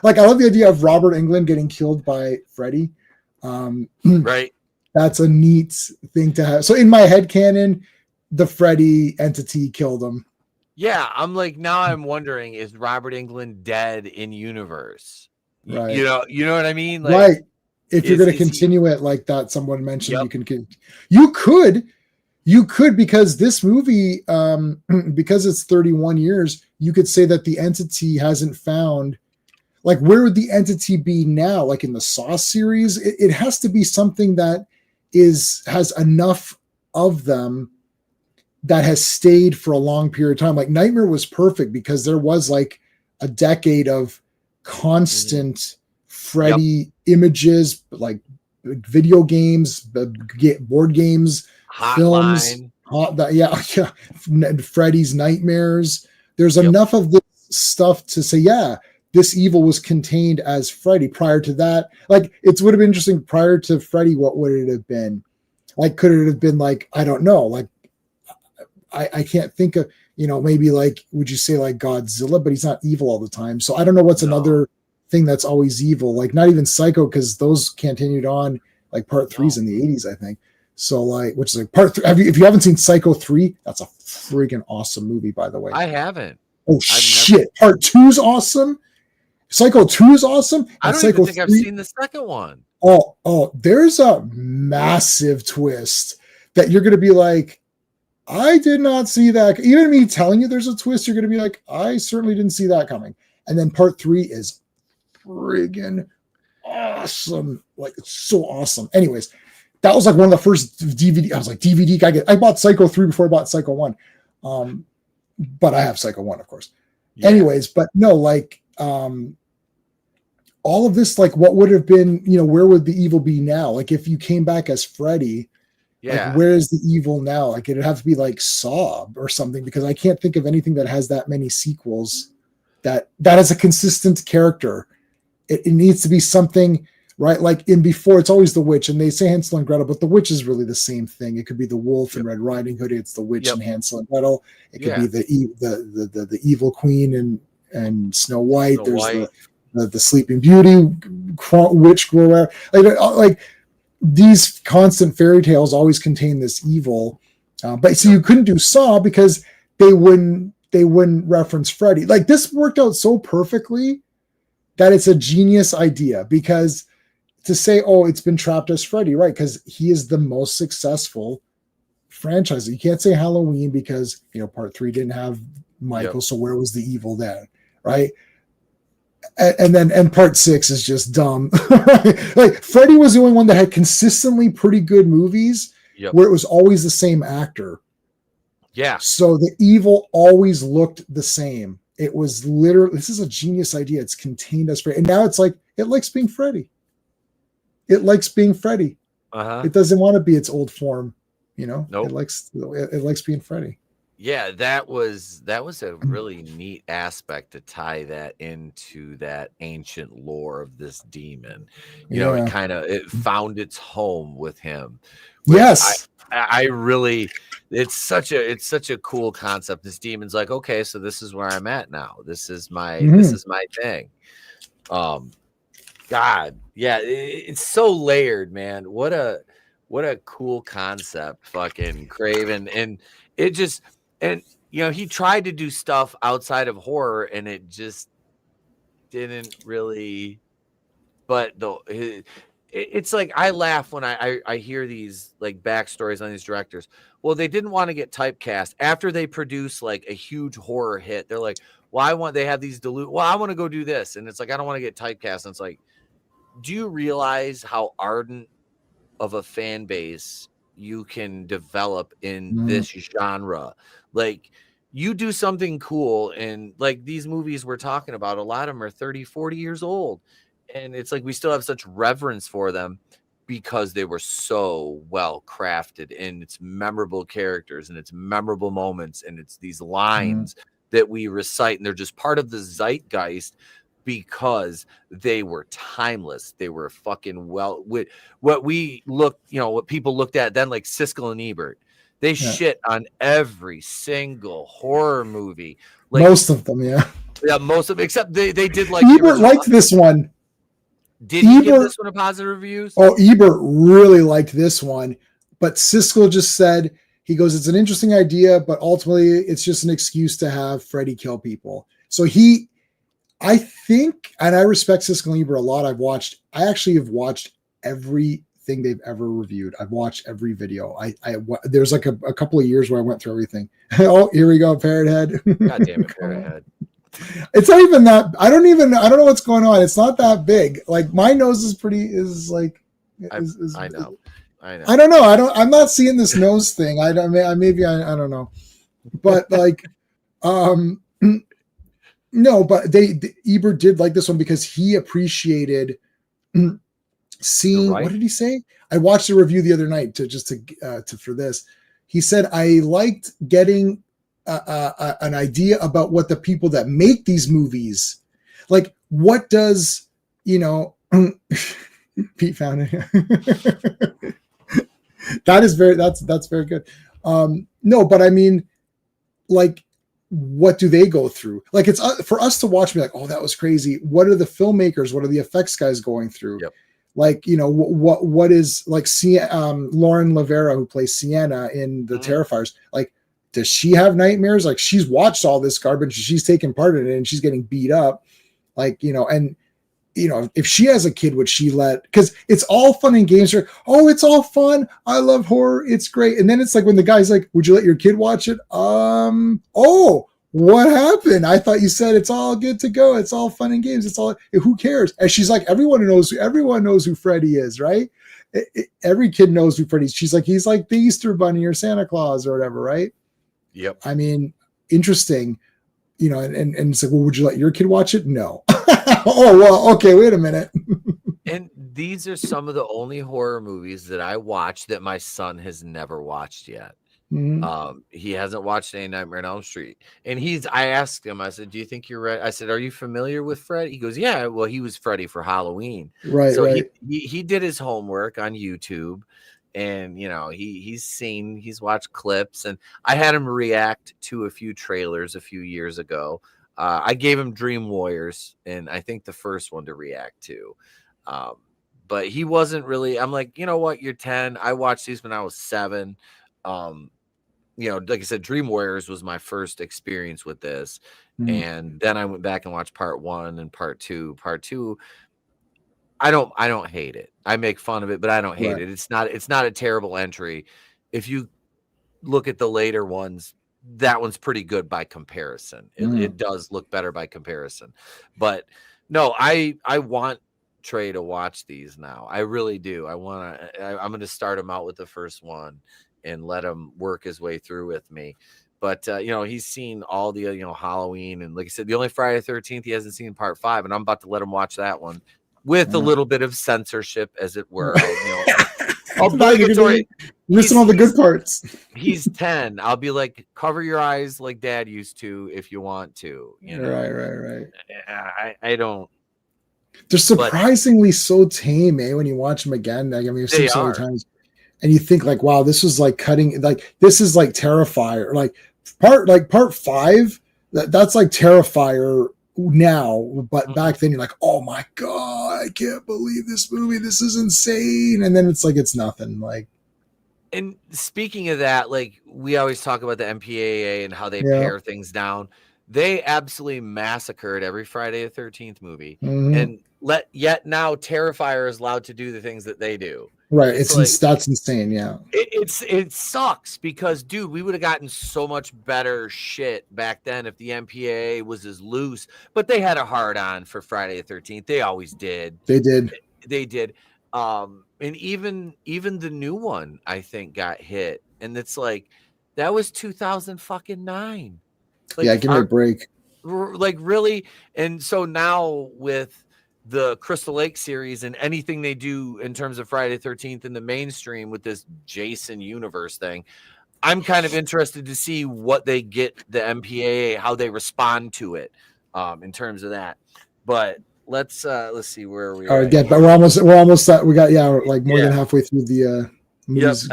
like, I love the idea of Robert Englund getting killed by Freddy. Right. That's a neat thing to have. So in my headcanon, the Freddy entity killed him. Yeah, I'm like, now I'm wondering, is Robert Englund dead in universe? Right. You know what I mean? Like, right. If you're going to continue it like that, someone mentioned you could, because this movie, because it's 31 years, you could say that the entity hasn't found, like, where would the entity be now? Like in the Saw series, it has to be something that has enough of them that has stayed for a long period of time. Like Nightmare was perfect because there was like a decade of constant Freddy images, like video games, board games, films, Freddy's nightmares. There's enough of this stuff to say, yeah, this evil was contained as Freddy. Prior to that, like it would have been interesting. Prior to Freddy, what would it have been? Like, could it have been like, I don't know, like I can't think of, maybe like, would you say like Godzilla, but he's not evil all the time. So I don't know what's another thing that's always evil, like not even Psycho, because those continued on, like part 3's in the 80s, I think. So like, which is like part 3. If you haven't seen Psycho 3, that's a freaking awesome movie, by the way. I haven't. Oh shit. Part 2 is awesome. Psycho 2 is awesome. I don't even think I've seen the second one. Oh, there's a massive twist that you're going to be like, I did not see that. Even me telling you there's a twist, you're going to be like, I certainly didn't see that coming. And then part 3 is friggin' awesome. Like, it's so awesome. Anyways, that was like one of the first DVD. I was like, DVD guy. I bought Psycho 3 before I bought Psycho 1. But I have Psycho 1, of course. Yeah. Anyways, but no, like, all of this, like, what would have been, where would the evil be now? Like, if you came back as Freddy, like, where is the evil now? Like, it'd have to be like Saw or something, because I can't think of anything that has that many sequels that has a consistent character. It needs to be something, right? Like in Before, it's always the witch, and they say Hansel and Gretel, but the witch is really the same thing. It could be the wolf in Red Riding Hood. It's the witch in Hansel and Gretel. It could be the evil queen and Snow White. The Sleeping Beauty, witch, like these constant fairy tales always contain this evil. But so you couldn't do Saw because they wouldn't reference Freddy. Like, this worked out so perfectly that it's a genius idea, because to say, oh, it's been trapped as Freddy, right? Because he is the most successful franchise. You can't say Halloween because, part 3 didn't have Michael. So where was the evil then? Right. And part 6 is just dumb. Like, Freddy was the only one that had consistently pretty good movies where it was always the same actor. Yeah. So the evil always looked the same. It was literally, this is a genius idea. It's contained as Freddy. And now it's like, it likes being Freddy. It likes being Freddy. It doesn't want to be its old form. Nope. It likes being Freddy. Yeah, that was a really neat aspect to tie that into that ancient lore of this demon. It found its home with him. Yes. I really, it's such a cool concept. This demon's like, okay, so this is where I'm at now. This is my thing. God, yeah, it's so layered, man. What a cool concept, fucking Craven. And it just, and he tried to do stuff outside of horror, and it just didn't really. But it's like, I laugh when I hear these like backstories on these directors. Well, they didn't want to get typecast after they produce like a huge horror hit. They're like, well, they have these I want to go do this, and it's like, I don't want to get typecast. And it's like, do you realize how ardent of a fan base you can develop in this genre? Like, you do something cool, and like these movies we're talking about, a lot of them are 30, 40 years old. And it's like, we still have such reverence for them because they were so well crafted, and it's memorable characters, and it's memorable moments, and it's these lines that we recite, and they're just part of the zeitgeist because they were timeless. They were fucking what people looked at then, like Siskel and Ebert. They shit on every single horror movie. Like, most of them, yeah, most of them, except they did like Ebert liked this one. Did you give this one a positive reviews? Oh, Ebert really liked this one, but Siskel just said, he goes, it's an interesting idea, but ultimately it's just an excuse to have Freddy kill people. So I think, and I respect Siskel and Ebert a lot. I actually have watched everything they've ever reviewed. I've watched every video. There's like a couple of years where I went through everything. Oh, here we go, Parrot Head. God damn it, Parrot Head. It's not even that. I don't know what's going on. It's not that big. Like, my nose is I know. I don't know. I'm not seeing this nose thing. I don't know, but like, no, but Ebert did like this one because he appreciated seeing. What did he say? I watched a review the other night to for this. He said, I liked getting an idea about what the people that make these movies, like, what does, Pete found it. That's very good. No, but I mean, like, what do they go through? Like, it's for us to watch, be like, oh, that was crazy. What are the filmmakers? What are the effects guys going through? Yep. Like, what is, like, Lauren Lavera, who plays Sienna in the Terrifiers, like, does she have nightmares? Like, she's watched all this garbage, she's taken part in it, and she's getting beat up. Like, and if she has a kid, would she because it's all fun and games. Oh, it's all fun. I love horror. It's great. And then it's like when the guy's like, would you let your kid watch it? Oh, what happened? I thought you said it's all good to go. It's all fun and games. It's all, who cares? And she's like, everyone knows who Freddy is, right? Every kid knows who Freddy is. She's like, he's like the Easter Bunny or Santa Claus or whatever, right? Yep. I mean, interesting, and it's like, well, would you let your kid watch it? No. Oh, well, okay, wait a minute. And these are some of the only horror movies that I watch that my son has never watched yet. Mm-hmm. He hasn't watched any Nightmare on Elm Street. And I asked him, I said, do you think you're ready? I said, are you familiar with Freddy? He goes, yeah, well, he was Freddy for Halloween. Right. So right. He did his homework on YouTube. And, he's watched clips, and I had him react to a few trailers a few years ago. I gave him Dream Warriors, and I think the first one to react to. But he wasn't really, I'm like, you know what? You're 10. I watched these when I was 7. Like I said, Dream Warriors was my first experience with this. And then I went back and watched part 1 and part 2. Part 2, I don't hate it. I make fun of it, but I don't hate it. It's not a terrible entry. If you look at the later ones, that one's pretty good by comparison. It does look better by comparison. But no, I want Trey to watch these now. I really do. I'm going to start him out with the first one and let him work his way through with me. But, he's seen all the, Halloween. And like I said, the only Friday the 13th, he hasn't seen part 5. And I'm about to let him watch that one with a little bit of censorship, as it were. Obligatory. Listen all the good parts. He's 10. I'll be like, cover your eyes like Dad used to if you want to. Right. I don't. They're surprisingly so tame, when you watch them again. Like, I mean, I've seen so many times, and you think like, wow, this was like cutting. Like, this is like Terrifier. Like part 5. That's like Terrifier now, but back then you're like, oh my god, I can't believe this movie, this is insane. And then it's like, it's nothing. Like, and speaking of that, like, we always talk about the MPAA and how they pare things down. They absolutely massacred every Friday the 13th movie, and yet now Terrifier is allowed to do the things that they do. Right. That's insane. Yeah. It sucks because, dude, we would have gotten so much better shit back then if the MPAA was as loose, but they had a hard on for Friday the 13th. They always did. They did. And even the new one, I think, got hit. And it's like, that was 2009. Like, yeah. Give me a break. Like, really? And so now with the Crystal Lake series and anything they do in terms of Friday the 13th in the mainstream with this Jason universe thing, I'm kind of interested to see what they get the MPAA, how they respond to it, in terms of that. But let's see where we are. All right, yeah, but we're almost we got like more than halfway through the movies.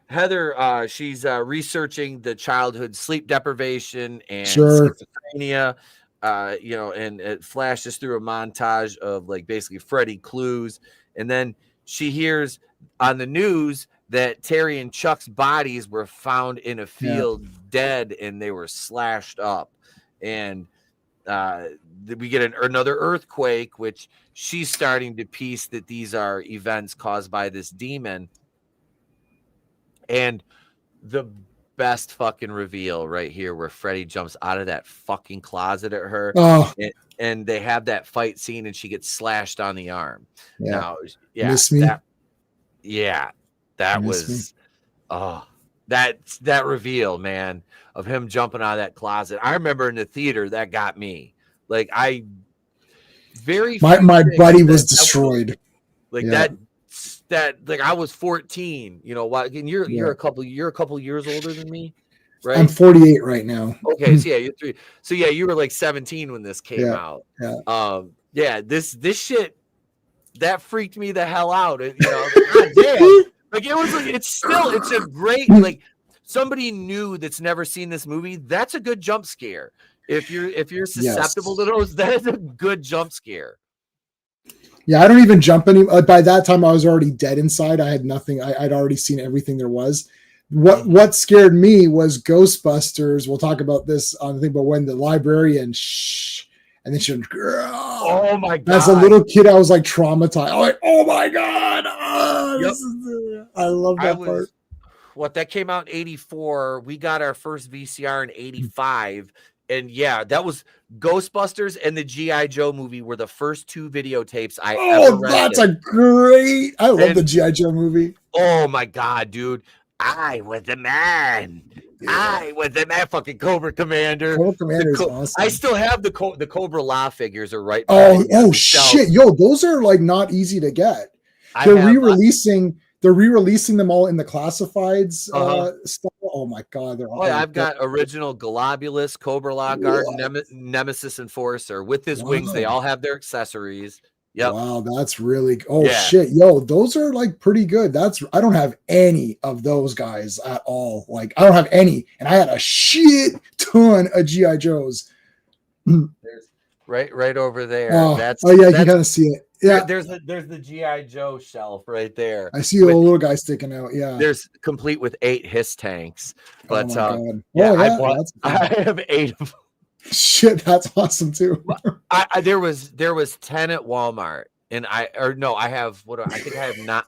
Heather, she's researching the childhood sleep deprivation and schizophrenia. And it flashes through a montage of like basically Freddy clues. And then she hears on the news that Terry and Chuck's bodies were found in a field dead, and they were slashed up. And we get another earthquake, which she's starting to piece that these are events caused by this demon. And the best fucking reveal right here, where Freddy jumps out of that fucking closet at her, and they have that fight scene, and she gets slashed on the arm. Yeah. Now, Miss me? That was that reveal, man, of him jumping out of that closet. I remember in the theater that got me. Like my buddy was destroyed. That like I was 14, you know, and you're a couple years older than me, right? I'm 48 right now. Okay, so yeah, you're 3. So yeah, you were like 17 when this came out. Yeah. This shit that freaked me the hell out. You know, God damn. Like it was like it's a great, like somebody new that's never seen this movie, that's a good jump scare. If you're susceptible to those, that is a good jump scare. Yeah, I don't even jump any. By that time, I was already dead inside. I had nothing. I'd already seen everything there was. What scared me was Ghostbusters. We'll talk about this on the thing, but when the librarian and then she went, oh my god! As a little kid, I was like traumatized. I'm like, oh my god! I love that part. What, that came out in 84. We got our first VCR in 85. And yeah, that was Ghostbusters and the G.I. Joe movie were the first 2 videotapes I ever rented. I love the G.I. Joe movie. Oh my god, dude. I was the man. Yeah. I was the man, fucking Cobra Commander. Cobra Commander is awesome. I still have the Cobra La figures are right. Oh shit. Yo, those are like not easy to get. They're re-releasing them all in the classifieds stuff. Oh my god, they're all I've got original Globulus, Cobra La Guard, Nemesis Enforcer with his wings. They all have their accessories. Yep. Wow, that's really shit. Yo, those are like pretty good. I don't have any of those guys at all. Like I don't have any, and I had a shit ton of G.I. Joes. There's right over there. You kind of see it. Yeah, there's the G.I. Joe shelf right there. I see a little guy sticking out. Yeah, there's complete with 8 HISS tanks. But I have 8 of them. Shit, that's awesome too. There was 10 at Walmart, and I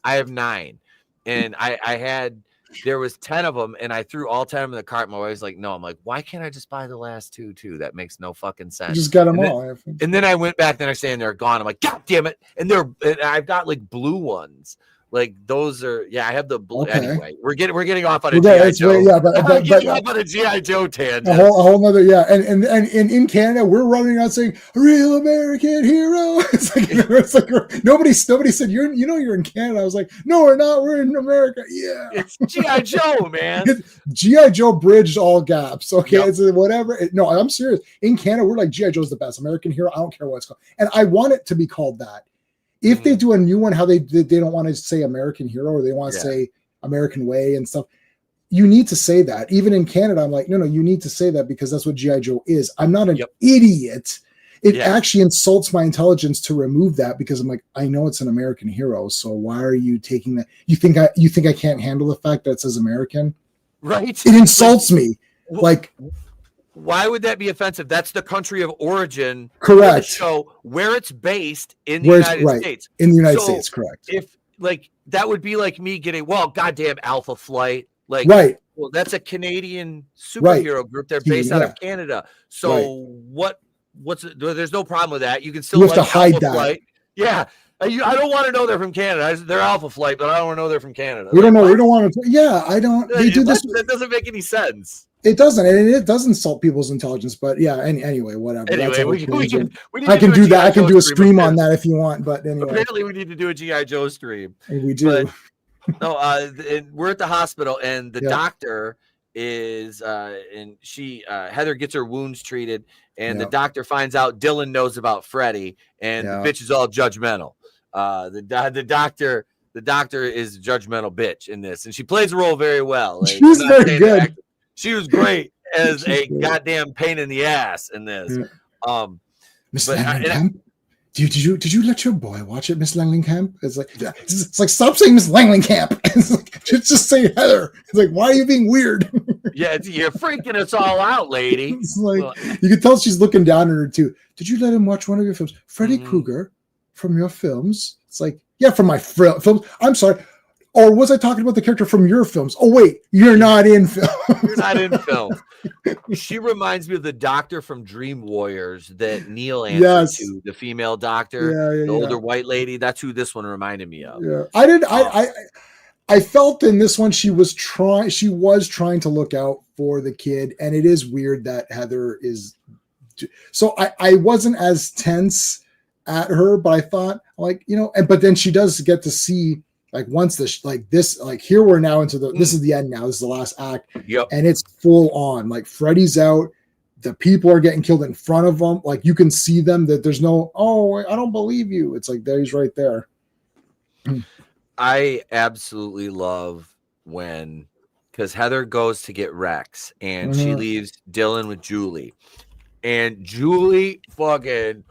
have 9, and there was 10 of them, and I threw all 10 of them in the cart. My wife's like, no. I'm like, why can't I just buy the last 2 too? That makes no fucking sense. You just got them all. And then I went back the next day and they're gone. I'm like, God damn it. And I've got like blue ones. Like those are, I have the blue. Okay. Anyway, we're getting off on a G.I. Joe. But getting off on a G.I. Joe tangent. A whole nother, and in Canada, we're running out saying a real American hero. It's like nobody said you're in Canada. I was like, no, we're not. We're in America. Yeah, it's G.I. Joe, man. G.I. Joe bridged all gaps. Okay, It's whatever. No, I'm serious. In Canada, we're like G.I. Joe's the best American hero. I don't care what it's called, and I want it to be called that. If they do a new one, how they don't want to say American hero or they want to say American way and stuff, you need to say that. Even in Canada, I'm like, no, you need to say that because that's what G.I. Joe is. I'm not an idiot. It actually insults my intelligence to remove that because I'm like, I know it's an American hero. So why are you taking that? You think I can't handle the fact that it says American? Right. It insults me. Like, why would that be offensive? That's the country of origin. Correct. So where it's based in the United States. In the United States, correct. If like that would be like me getting, goddamn Alpha Flight. Like, well, that's a Canadian superhero group. They're based out of Canada. So there's no problem with that. You can still have to hide Alpha that. Flight. Yeah. I don't want to know they're from Canada. They're Alpha Flight, but I don't want to know they're from Canada. We don't know. We don't want to. Yeah, I don't. They do this. That doesn't make any sense. It doesn't, and it does insult people's intelligence. But anyway, whatever. Anyway, I can do that. I can do a stream on that if you want. But anyway, apparently we need to do a G.I. Joe stream. We do. But, no, we're at the hospital, and the doctor is, and she, Heather gets her wounds treated, and the doctor finds out Dylan knows about Freddy, and the bitch is all judgmental. The doctor is a judgmental bitch in this, and she plays the role very well. Like, she's very good. She was great as a goddamn pain in the ass in this. Miss Langenkamp, did you let your boy watch it, Miss Langenkamp? It's like stop saying Miss Langenkamp. It's like just say Heather. It's like, why are you being weird? You're freaking us all out, lady. It's like you can tell she's looking down at her too. Did you let him watch one of your films, Freddy Krueger, from your films? It's like, from my films. I'm sorry. Or was I talking about the character from your films? Oh, wait, you're not in film. You're not in film. She reminds me of the doctor from Dream Warriors that Neil answered to, the female doctor, the older white lady. That's who this one reminded me of. Yeah, I felt in this one she was trying to look out for the kid, and it is weird that Heather is. So I wasn't as tense at her, but I thought like, but then she does get to see like once this here we're now into this is the end now. This is the last act. Yep. And it's full on. Like Freddy's out. The people are getting killed in front of them. Like you can see them that there's no, I don't believe you. It's like, there he's right there. I absolutely love because Heather goes to get Rex and she leaves Dylan with Julie. And Julie fucking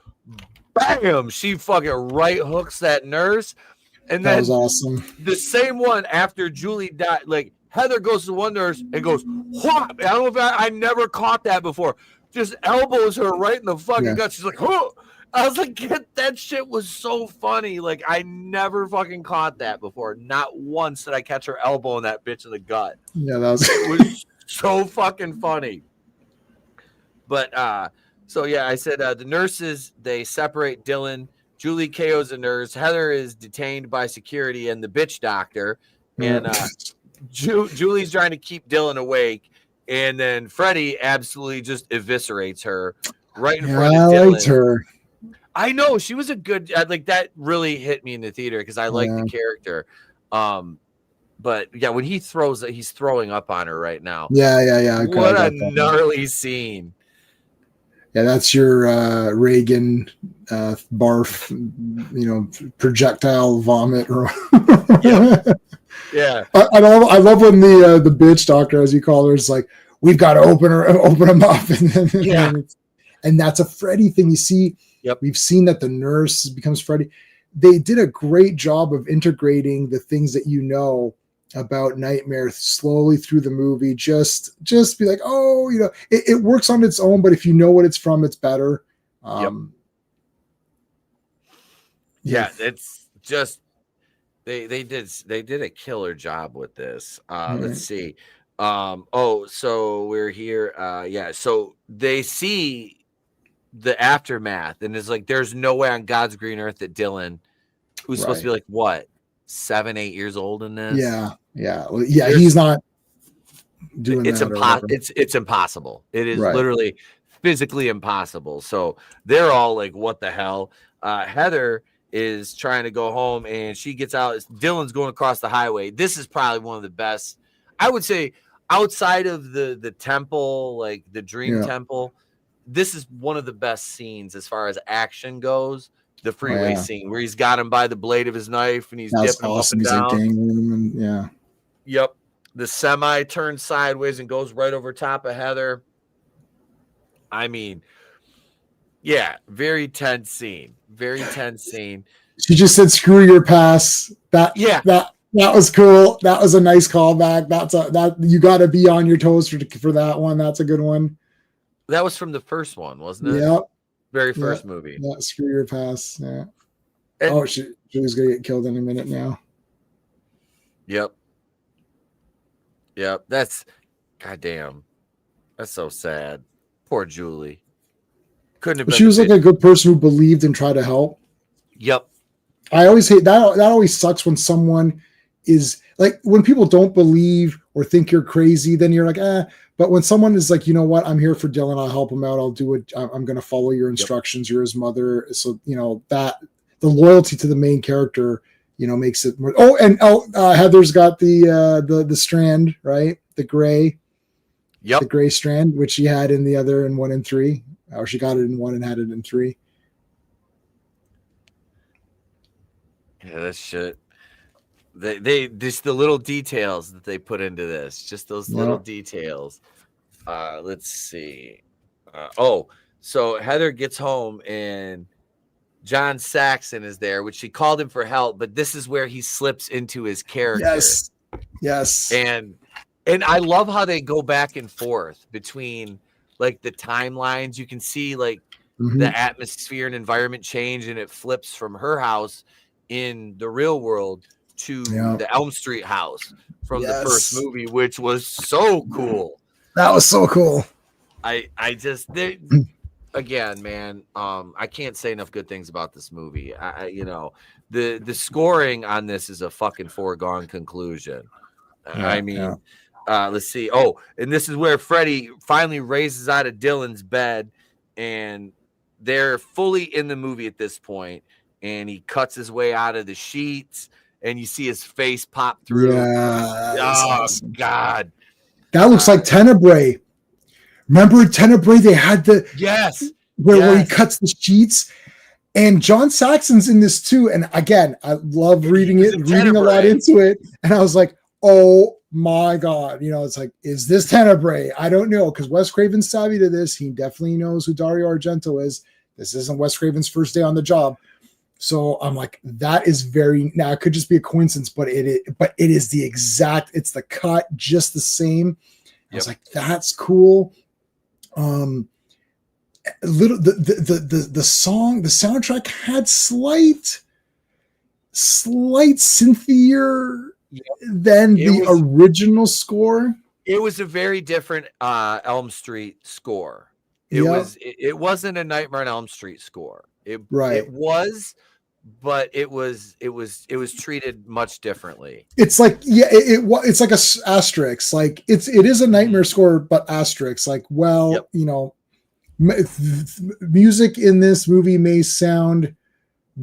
bam, she fucking right hooks that nurse. And then that was awesome. The same one after Julie died, like Heather goes to one nurse and goes, what? I don't know if I never caught that before. Just elbows her right in the fucking gut. She's like, huh. I was like, that shit was so funny. Like, I never fucking caught that before. Not once did I catch her elbow in that bitch in the gut. Yeah, it was so fucking funny. But so yeah, I said the nurses, they separate Dylan. Julie KO's a nurse. Heather is detained by security and the bitch doctor. And Julie's trying to keep Dylan awake. And then Freddy absolutely just eviscerates her right in front of Dylan. I liked her. I know she was a good like that really hit me in the theater because I like the character. But yeah, when he's throwing up on her right now. Yeah. What a gnarly scene. Yeah, that's your Reagan barf, projectile vomit. Yeah. I love when the bitch doctor, as you call her, is like, we've got to open him up, and that's a Freddy thing. You see, we've seen that the nurse becomes Freddy. They did a great job of integrating the things that about Nightmare slowly through the movie. Just be like, it works on its own, but if you know what it's from, it's better. It's just they did a killer job with this. Let's see. So we're here. So they see the aftermath, and it's like there's no way on God's green earth that Dylan, who's supposed to be like what, 7-8 years old in this. He's not doing it's impossible. It's impossible. It is literally physically impossible. So they're all like, what the hell? Heather is trying to go home and she gets out. Dylan's going across the highway. This is probably one of the best, I would say, outside of the temple, like the dream temple. This is one of the best scenes as far as action goes. The freeway scene where he's got him by the blade of his knife and he's dipping him up and down. Like Yep. The semi turns sideways and goes right over top of Heather. I mean, very tense scene. Very tense scene. She just said, "Screw your pass." That was cool. That was a nice callback. That you got to be on your toes for that one. That's a good one. That was from the first one, wasn't it? Yep. Very first movie. Yeah, screw your pass. Yeah. And, she was gonna get killed in a minute now. Yep. That's goddamn. That's so sad. Poor Julie. Couldn't have been. She was like a good person who believed and tried to help. Yep. I always hate that. That always sucks when someone is like, when people don't believe or think you're crazy, then you're like, But when someone is like, you know what, I'm here for Dylan, I'll help him out, I'll do it, I'm going to follow your instructions, you're his mother. So, that the loyalty to the main character, makes it more. Heather's got the strand, right? The gray. Yep. The gray strand, which she had in the other in 1 and 3, or she got it in 1 and had it in 3. Yeah, that shit. They just the little details that they put into this, just those little details. Let's see. So Heather gets home and John Saxon is there, which she called him for help, but this is where he slips into his character. Yes. And I love how they go back and forth between like the timelines. You can see like the atmosphere and environment change, and it flips from her house in the real world to the Elm Street house from the first movie, which was so cool. That was so cool. I just again, man, I can't say enough good things about this movie. The scoring on this is a fucking foregone conclusion. I mean, let's see. Oh, and this is where Freddy finally raises out of Dylan's bed, and they're fully in the movie at this point, and he cuts his way out of the sheets, and you see his face pop through. Yeah. Oh, awesome. God. That looks like Tenebrae. Remember Tenebrae? They had the where he cuts the sheets, and John Saxon's in this too. And again, I love reading a lot into it, and I was like, oh my God, it's like, is this Tenebrae? I don't know, because Wes Craven's savvy to this. He definitely knows who Dario Argento is. This isn't Wes Craven's first day on the job. So I'm like, that is now it could just be a coincidence, but it is the exact, it's the cut just the same. I was like, that's cool. The soundtrack had slight synthier than the original score. It was a very different Elm Street score. It wasn't a Nightmare on Elm Street score. It was, but it was treated much differently. It's like it's like a asterisk. Like it is a Nightmare score, but asterisk. Like, music in this movie may sound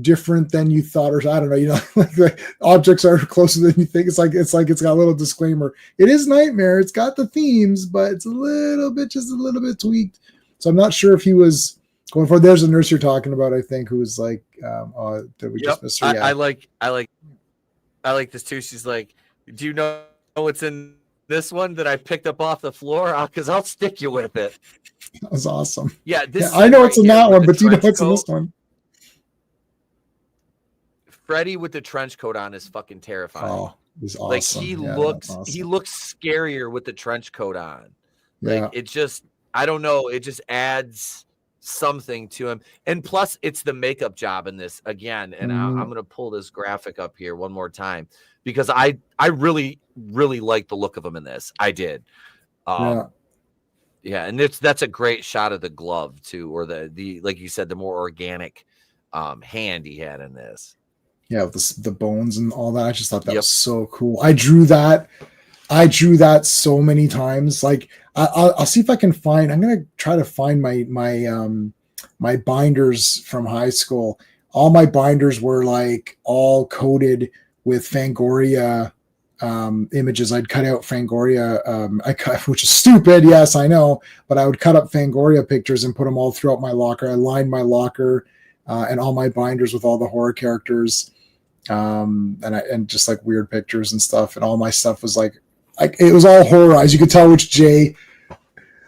different than you thought, or I don't know. Like objects are closer than you think. It's like it's got a little disclaimer. It is Nightmare. It's got the themes, but it's just a little bit tweaked. So I'm not sure if he was going for. There's a nurse you're talking about, I think, who was like, did we just miss her? Yeah. I like this too. She's like, do you know what's in this one that I picked up off the floor? Because I'll stick you with it. That was awesome. Yeah, I know it's in that one, but do you know what's in this one? Freddy with the trench coat on is fucking terrifying. Oh, he's awesome. Like he looks scarier with the trench coat on. Like it just, I don't know, it just adds something to him. And plus it's the makeup job in this again. And I'm going to pull this graphic up here one more time because I really, really like the look of him in this. I did. Yeah. And that's a great shot of the glove too, or the like you said, the more organic hand he had in this. Yeah, with the bones and all that. I just thought that was so cool. I drew that so many times. Like I'll see if I can find. I'm gonna try to find my binders from high school. All my binders were like all coated with Fangoria images. I'd cut out Fangoria, which is stupid. Yes, I know, but I would cut up Fangoria pictures and put them all throughout my locker. I lined my locker and all my binders with all the horror characters. And just like weird pictures and stuff, and all my stuff was like it was all horrorized. You could tell which Jay.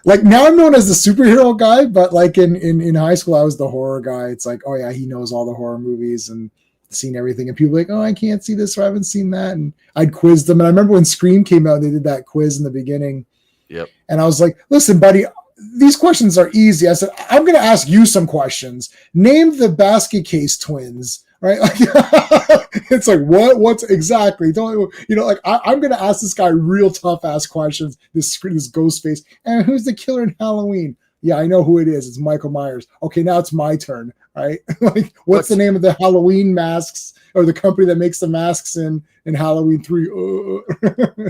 Like now I'm known as the superhero guy, but like in high school I was the horror guy. It's like, oh yeah, he knows all the horror movies and seen everything. And people were like, oh, I can't see this or I haven't seen that. And I'd quiz them. And I remember when Scream came out, they did that quiz in the beginning. Yep. And I was like, listen, buddy, these questions are easy. I said, I'm going to ask you some questions. Name the basket case twins. Right? Like, it's like, what's exactly? Don't like I'm gonna ask this guy real tough ass questions. This ghost face. And who's the killer in Halloween? Yeah, I know who it is. It's Michael Myers. Okay, now it's my turn. Right? Like, what's the name of the Halloween masks or the company that makes the masks in Halloween 3?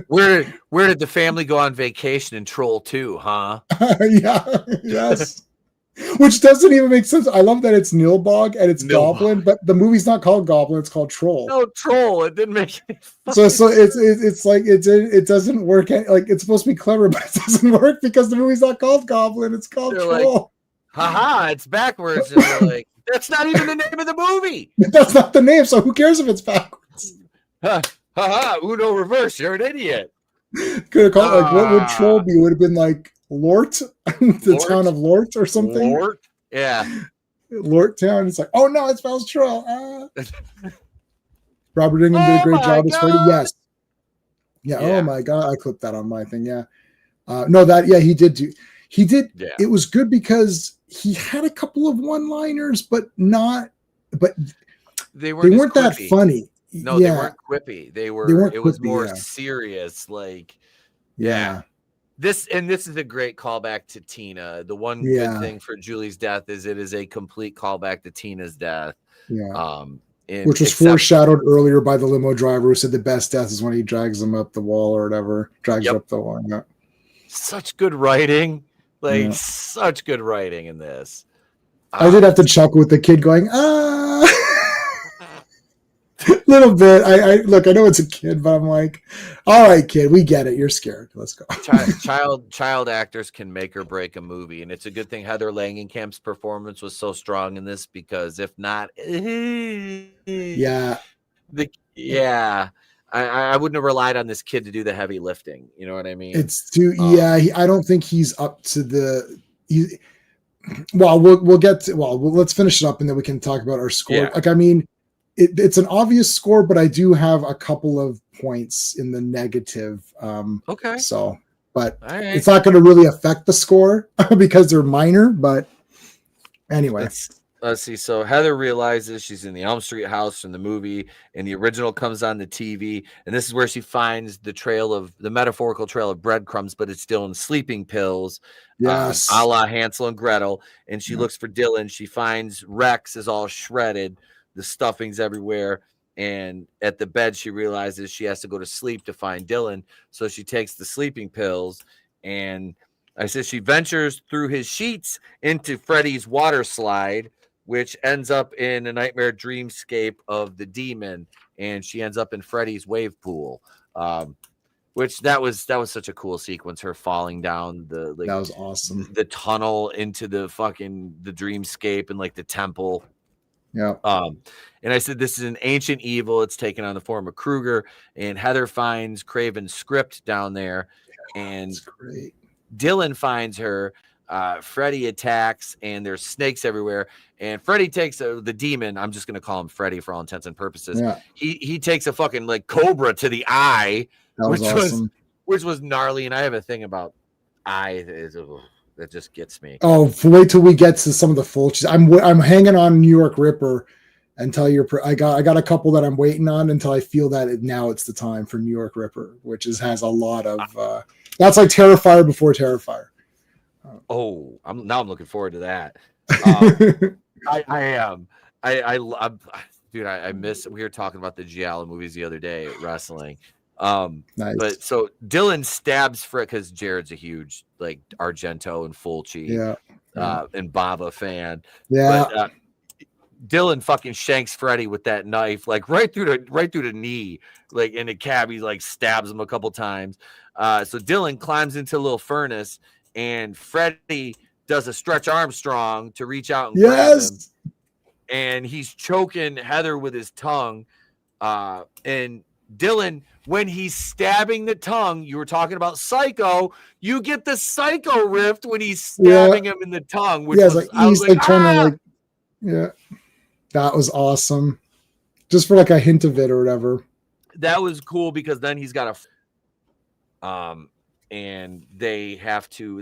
Where did the family go on vacation in Troll 2, huh? Yeah, yes. Which doesn't even make sense. I love that it's Nilbog and it's Goblin, but the movie's not called Goblin; it's called Troll. No, Troll. It didn't make any so it's like it doesn't work. Like it's supposed to be clever, but it doesn't work because the movie's not called Goblin; it's called Troll. Like, haha! It's backwards. And they're like, that's not even the name of the movie. That's not the name. So who cares if it's backwards? Haha! Uno reverse. You're an idiot. Could have called like what would Troll be? It would have been like Lort, town of Lort or something. Lort, yeah, Lort town. It's like, oh no, it spells Troll. Robert Englund did a great job as Freddy. Yes, yeah. Oh my god, I clipped that on my thing. Yeah, he did. Yeah. It was good because he had a couple of one-liners, but they weren't that funny. No, they weren't quippy. They weren't. It was more serious. Like, yeah. This is a great callback to Tina. The one Yeah. good thing for Julie's death is it is a complete callback to Tina's death. Yeah. Which was foreshadowed earlier by the limo driver who said the best death is when he drags them up the wall or whatever. Drags up the wall. Yeah. Such good writing. Like such good writing in this. I did have to chuckle with the kid going, little bit. I look, I know it's a kid, but I'm like, all right, kid, we get it. You're scared. Let's go. Child actors can make or break a movie, and it's a good thing Heather Langenkamp's performance was so strong in this, because if not, I wouldn't have relied on this kid to do the heavy lifting. You know what I mean? It's too I don't think he's up to the. We'll get to, let's finish it up and then we can talk about our score. Yeah. Like, I mean, it's an obvious score, but I do have a couple of points in the negative. Okay. So, but it's not going to really affect the score because they're minor. But anyway, let's see. So Heather realizes she's in the Elm Street house from the movie, and the original comes on the TV, and this is where she finds the metaphorical trail of breadcrumbs, but it's still in sleeping pills. Yes, a la Hansel and Gretel, and she looks for Dylan. She finds Rex is all shredded. The stuffing's everywhere, and at the bed she realizes she has to go to sleep to find Dylan, so she takes the sleeping pills, and I said she ventures through his sheets into Freddy's water slide, which ends up in a nightmare dreamscape of the demon, and she ends up in Freddy's wave pool, which that was such a cool sequence, her falling down that was awesome, the tunnel into the dreamscape and like the temple. Yeah. And I said, this is an ancient evil. It's taken on the form of Krueger, and Heather finds Craven's script down there, and that's great. Dylan finds her. Freddy attacks, and there's snakes everywhere. And Freddy takes the demon. I'm just going to call him Freddy for all intents and purposes. Yeah. He takes a fucking like cobra to the eye, which was gnarly. And I have a thing about eye. That just gets me. Oh, wait till we get to some of the full. I'm hanging on New York Ripper until I got a couple that I'm waiting on until I feel that now it's the time for New York Ripper, which has a lot of that's like Terrifier before Terrifier. I'm looking forward to that. I am. Dude, I miss. We were talking about the Giallo movies the other day at wrestling. Nice. But so Dylan stabs Fred because Jared's a huge like Argento and Fulci and Bava fan. Yeah. But, Dylan fucking shanks Freddy with that knife, like right through the knee, like in a cab. He like stabs him a couple times. So Dylan climbs into a little furnace, and Freddy does a Stretch Armstrong to reach out and grab him. And he's choking Heather with his tongue. And Dylan, when he's stabbing the tongue, you were talking about Psycho. You get the Psycho riff when he's stabbing him in the tongue. Which that was awesome. Just for like a hint of it or whatever. That was cool because then he's got and they have to.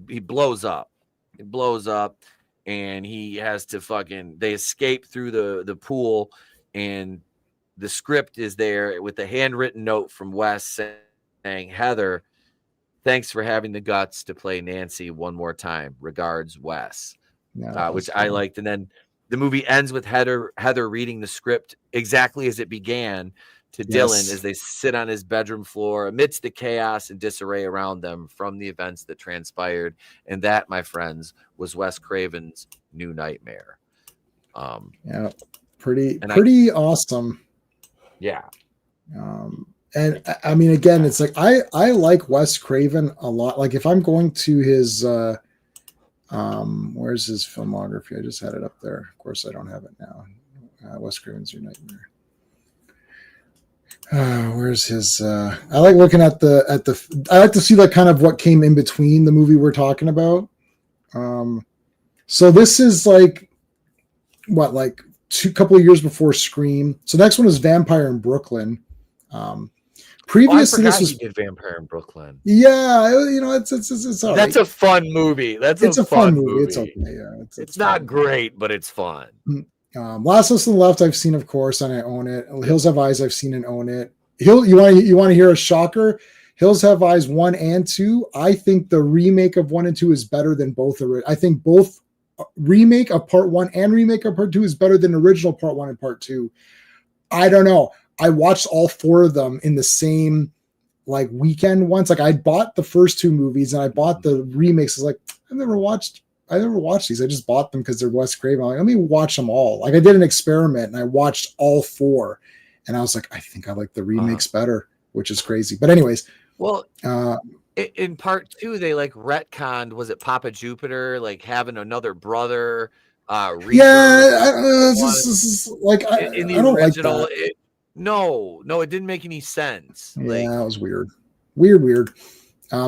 He blows up. It blows up, and he has to they escape through the pool, and the script is there with a handwritten note from Wes saying, Heather, thanks for having the guts to play Nancy one more time. Regards, Wes. Which I liked. And then the movie ends with Heather reading the script exactly as it began to Dylan as they sit on his bedroom floor amidst the chaos and disarray around them from the events that transpired. And that, my friends, was Wes Craven's New Nightmare. Pretty awesome. Yeah. And I mean, again, it's like I like Wes Craven a lot. Like if I'm going to his where's his filmography? I just had it up there. Of course I don't have it now. Wes Craven's New Nightmare. Where's his I like looking at I like to see like kind of what came in between the movie we're talking about. So this is like couple of years before Scream. So next one is Vampire in Brooklyn. Previously, this was Vampire in Brooklyn. Yeah, it's all right. That's a fun movie. It's a fun movie. It's okay. Yeah, it's not fun. Great, but it's fun. Last House on the Left, I've seen, of course, and I own it. Hills Have Eyes, I've seen and own it. You want to hear a shocker? Hills Have Eyes 1 and 2. I think the remake of 1 and 2 is better than both. I think both remake of part 1 and remake of part 2 is better than original part 1 and part 2. I don't know. I watched all 4 of them in the same like weekend once. Like I bought the first 2 movies and I bought the remakes. I was like, I never watched these. I just bought them because they're Wes Craven. I'm like, let me watch them all. Like I did an experiment and I watched all 4 and I was like, I think I like the remakes better, which is crazy. But anyways. Well, in part 2, they like retconned, was it Papa Jupiter, like having another brother? Reaper, yeah, in the original, like no, it didn't make any sense. Yeah, that was weird.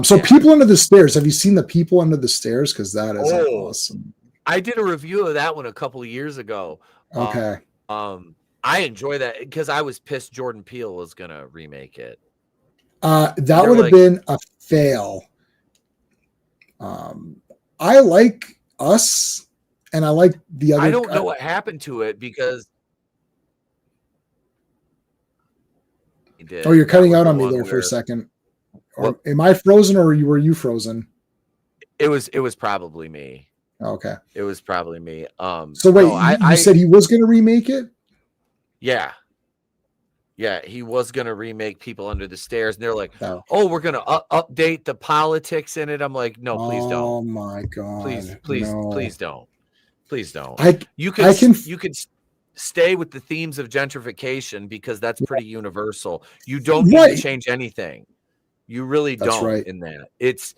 So People Under the Stairs. Have you seen the People Under the Stairs? Because that is awesome. I did a review of that one a couple of years ago. Okay. I enjoy that because I was pissed Jordan Peele was gonna remake it. That would have been a fail. I like Us, and I like the other. I don't know what happened to it because. Oh, you're cutting out on me there for a second. Or, am I frozen or were you frozen? It was probably me. Okay. It was probably me. So wait, you said he was going to remake it? Yeah. Yeah, he was going to remake People Under the Stairs. And they're like, oh, we're going to update the politics in it. I'm like, no, please don't. Oh my God. Please don't. Please don't. You could stay with the themes of gentrification because that's pretty universal. You don't need to change anything. You really don't in that. It's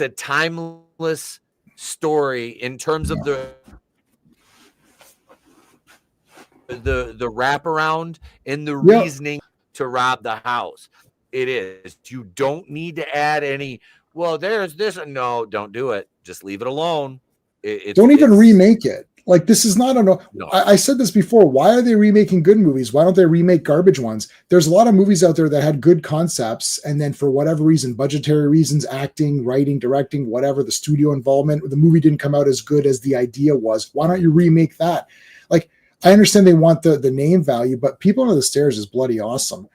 a timeless story in terms of the wraparound and the reasoning to rob the house. It is. You don't need to add any. Well, there's this. No, don't do it. Just leave it alone. Don't even remake it. Like, this is not no. I said this before. Why are they remaking good movies? Why don't they remake garbage ones? There's a lot of movies out there that had good concepts, and then for whatever reason, budgetary reasons, acting, writing, directing, whatever, the studio involvement, the movie didn't come out as good as the idea was. Why don't you remake that? Like, I understand they want the name value, but People Under the Stairs is bloody awesome.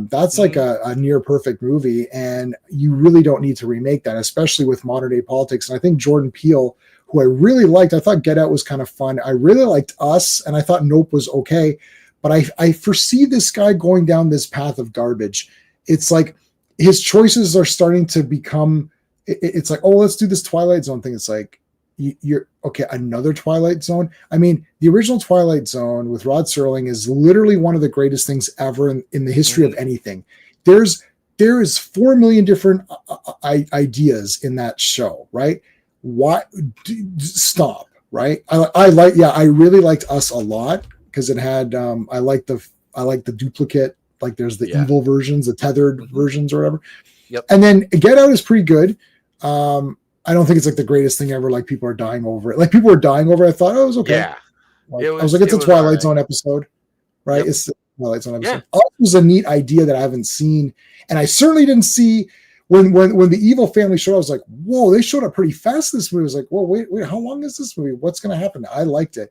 That's like a near perfect movie, and you really don't need to remake that, especially with modern day politics. And I think Jordan Peele, who I really liked, I thought Get Out was kind of fun. I really liked Us, and I thought Nope was okay. But I foresee this guy going down this path of garbage. It's like his choices are starting to become, it's like, oh, let's do this Twilight Zone thing. It's like, you're okay, another Twilight Zone. I mean, the original Twilight Zone with Rod Serling is literally one of the greatest things ever in the history of anything. There is 4 million different ideas in that show, right? Why stop? Right? I really liked Us a lot because it had I like the duplicate, like there's the evil versions, the tethered versions or whatever. Yep. And then Get Out is pretty good. I don't think it's like the greatest thing ever. Like people are dying over it. Like people were dying over it. I thought, it was okay. Yeah. I was like, it's a Twilight Zone episode, right? Yep. It's the Twilight Zone episode. Us was a neat idea that I haven't seen, and I certainly didn't see when the evil family showed up. I was like, whoa, they showed up pretty fast. This movie I was like, whoa, wait, how long is this movie? What's going to happen? I liked it.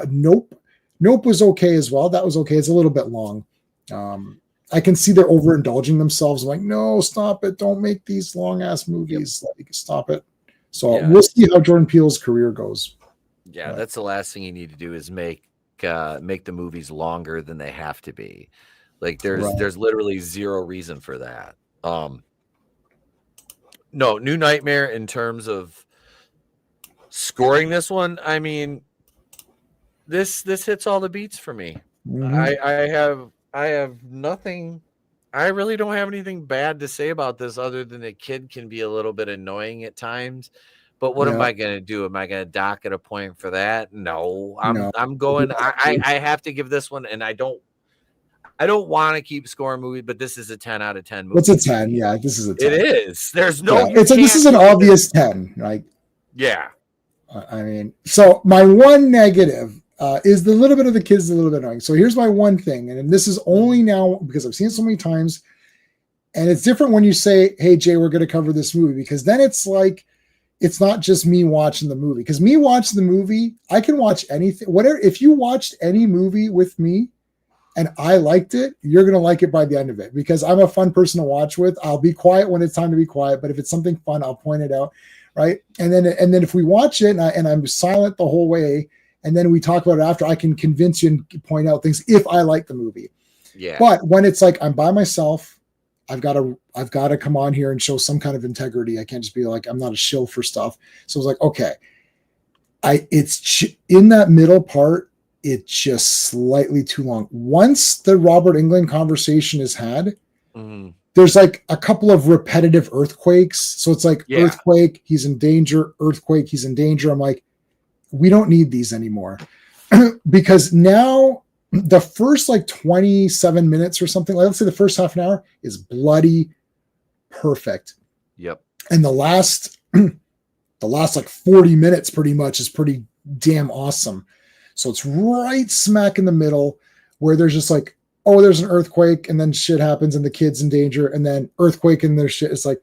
Nope was okay as well. That was okay. It's a little bit long. I can see they're overindulging themselves. I'm like, no, stop it. Don't make these long ass movies. Like, stop it. So we'll see how Jordan Peele's career goes. Yeah, that's the last thing you need to do is make the movies longer than they have to be. Like there's literally zero reason for that. No, New Nightmare in terms of scoring this one, I mean, this hits all the beats for me. Mm-hmm. I have nothing. I really don't have anything bad to say about this other than the kid can be a little bit annoying at times. But what am I going to do? Am I going to dock at a point for that? No, I'm going. I have to give this one, and I don't want to keep scoring movies, but this is a 10 out of 10 movie. What's a 10? Yeah, this is a 10. It is. There's no. Yeah. This is an obvious 10. Like, yeah. I mean, so my one negative is the little bit of the kids a little bit annoying. So here's my one thing, and this is only now because I've seen it so many times, and it's different when you say, "Hey Jay, we're going to cover this movie," because then it's like it's not just me watching the movie. Because me watching the movie, I can watch anything. Whatever. If you watched any movie with me, and I liked it, you're going to like it by the end of it, because I'm a fun person to watch with. I'll be quiet when it's time to be quiet, but if it's something fun, I'll point it out. Right. And then if we watch it and I'm silent the whole way, and then we talk about it after, I can convince you and point out things if I like the movie. Yeah. But when it's like, I'm by myself, I've got to come on here and show some kind of integrity. I can't just be like, I'm not a shill for stuff. So I was like, okay, it's in that middle part. It's just slightly too long. Once the Robert Englund conversation is had, there's like a couple of repetitive earthquakes. So it's like earthquake, he's in danger, earthquake, he's in danger. I'm like, we don't need these anymore. Because now the first like 27 minutes or something, like let's say the first half an hour is bloody perfect. Yep. And the last like 40 minutes pretty much is pretty damn awesome. So it's right smack in the middle where there's just like, oh, there's an earthquake and then shit happens and the kid's in danger, and then earthquake and there's shit. It's like,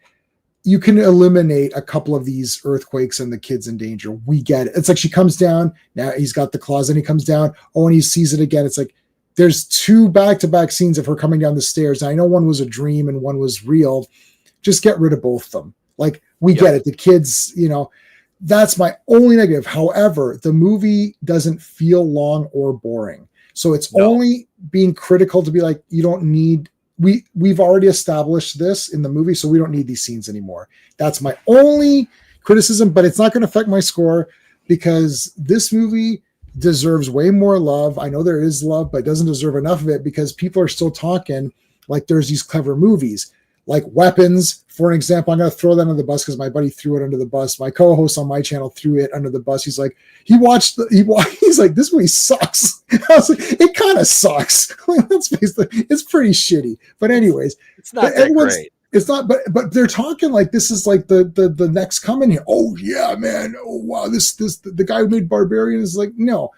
you can eliminate a couple of these earthquakes and the kid's in danger. We get it. It's like she comes down. Now he's got the claws and he comes down. Oh, and he sees it again. It's like there's 2 back-to-back scenes of her coming down the stairs. And I know one was a dream and one was real. Just get rid of both of them. Like, we get it. The kids, that's my only negative. However, the movie doesn't feel long or boring. So it's only being critical to be like, you don't need... We've already established this in the movie, so we don't need these scenes anymore. That's my only criticism, but it's not going to affect my score because this movie deserves way more love. I know there is love, but it doesn't deserve enough of it because people are still talking like there's these clever movies. Like Weapons, for an example. I'm going to throw that under the bus because my buddy threw it under the bus. My co-host on my channel threw it under the bus. He's like, he's like, this movie sucks. I was like, it kind of sucks. Let's face it, it's pretty shitty. But anyways, it's not that great. It's not, but they're talking like this is like the next coming here. Oh yeah, man. Oh wow, the guy who made Barbarian is like, no.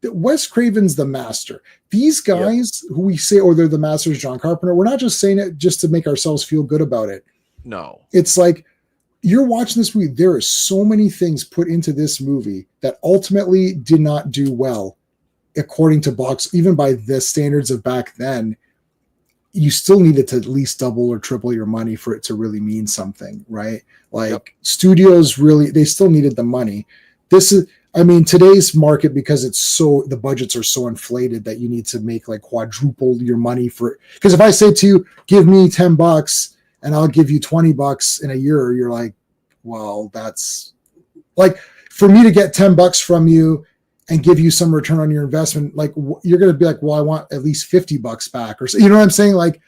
Wes Craven's the master. These guys who we say, they're the masters, John Carpenter, we're not just saying it just to make ourselves feel good about it. No. It's like, you're watching this movie, there are so many things put into this movie that ultimately did not do well, according to box, even by the standards of back then. You still needed to at least double or triple your money for it to really mean something, right? Like studios really, they still needed the money. Today's market, because the budgets are so inflated that you need to make like quadruple your money for it. Because if I say to you, give me $10 and I'll give you $20 in a year, you're like, well, that's like, for me to get $10 from you and give you some return on your investment, like you're going to be like, well, I want at least $50 back, or so, you know what I'm saying? Like,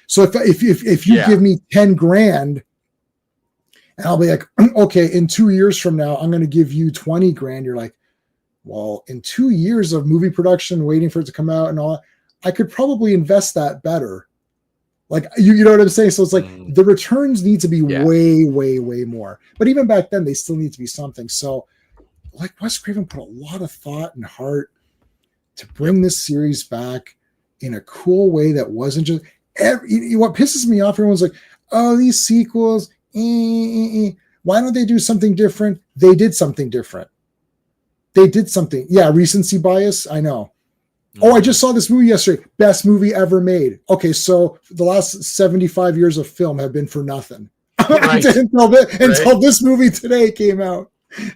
so if you give me 10 grand, and I'll be like, okay, in 2 years from now, I'm going to give you 20 grand. You're like, well, in 2 years of movie production, waiting for it to come out and all, I could probably invest that better. Like, you know what I'm saying? So it's like the returns need to be way, way, way more. But even back then, they still need to be something. So like Wes Craven put a lot of thought and heart to bring this series back in a cool way that wasn't just what pisses me off. Everyone's like, oh, these sequels, why don't they do something different? They did something different. They did something. Yeah, recency bias. I know. Oh, I just saw this movie yesterday. Best movie ever made. Okay, so the last 75 years of film have been for nothing. Right. until this movie today came out.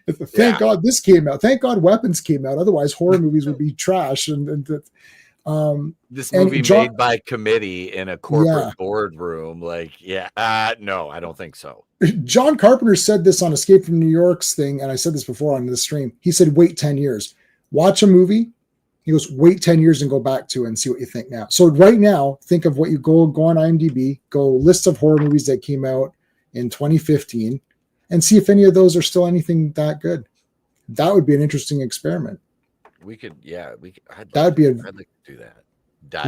Thank God this came out. Thank God Weapons came out. Otherwise, horror movies would be trash. This movie made by committee in a corporate boardroom. Like, no, I don't think so. John Carpenter said this on Escape from New York's thing, and I said this before on the stream. He said, wait 10 years. Watch a movie. He goes, wait 10 years and go back to it and see what you think now. So right now, think of what you go on IMDb, go list of horror movies that came out in 2015, and see if any of those are still anything that good. That would be an interesting experiment. We could. I'd like to do that.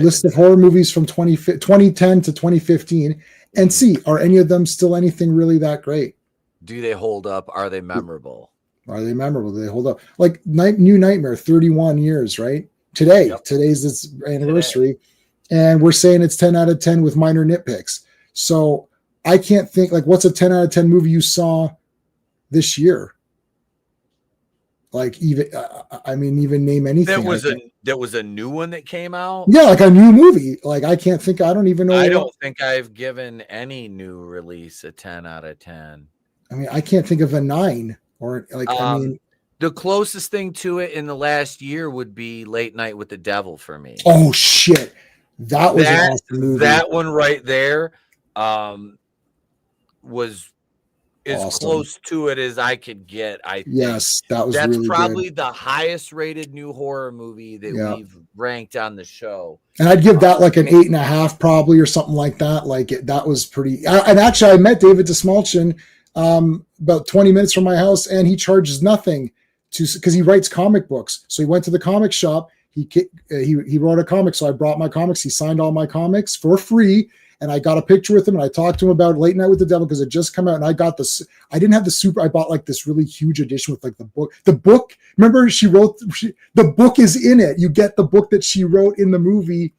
List of horror movies from 2010 to 2015 and see, are any of them still anything really that great? Do they hold up? Are they memorable? Do they hold up? Like New Nightmare, 31 years, right? Today's its anniversary. And we're saying it's 10 out of 10 with minor nitpicks. So I can't think, like, what's a 10 out of 10 movie you saw this year? Like, even name anything. There was a new one that came out. Yeah, like a new movie. Like I don't even know. I don't think I've given any new release a 10 out of 10. I mean, I can't think of a 9 or like. I mean, the closest thing to it in the last year would be Late Night with the Devil for me. Oh shit, that was an awesome movie. That one right there, was as awesome. Close to it as I could get. I think. Yes, that's really probably good. the highest rated new horror movie that we've ranked on the show. And I'd give that like an 8.5 probably or something like that. Like that was pretty. And actually, I met David DeSmalchin about 20 minutes from my house, and he charges nothing because he writes comic books. So he went to the comic shop. He wrote a comic, so I brought my comics. He signed all my comics for free. And I got a picture with him, and I talked to him about Late Night with the Devil because it just come out, and I got this. I didn't have the super. I bought like this really huge edition with like the book. The book. Remember, she wrote. The book is in it. You get the book that she wrote in the movie,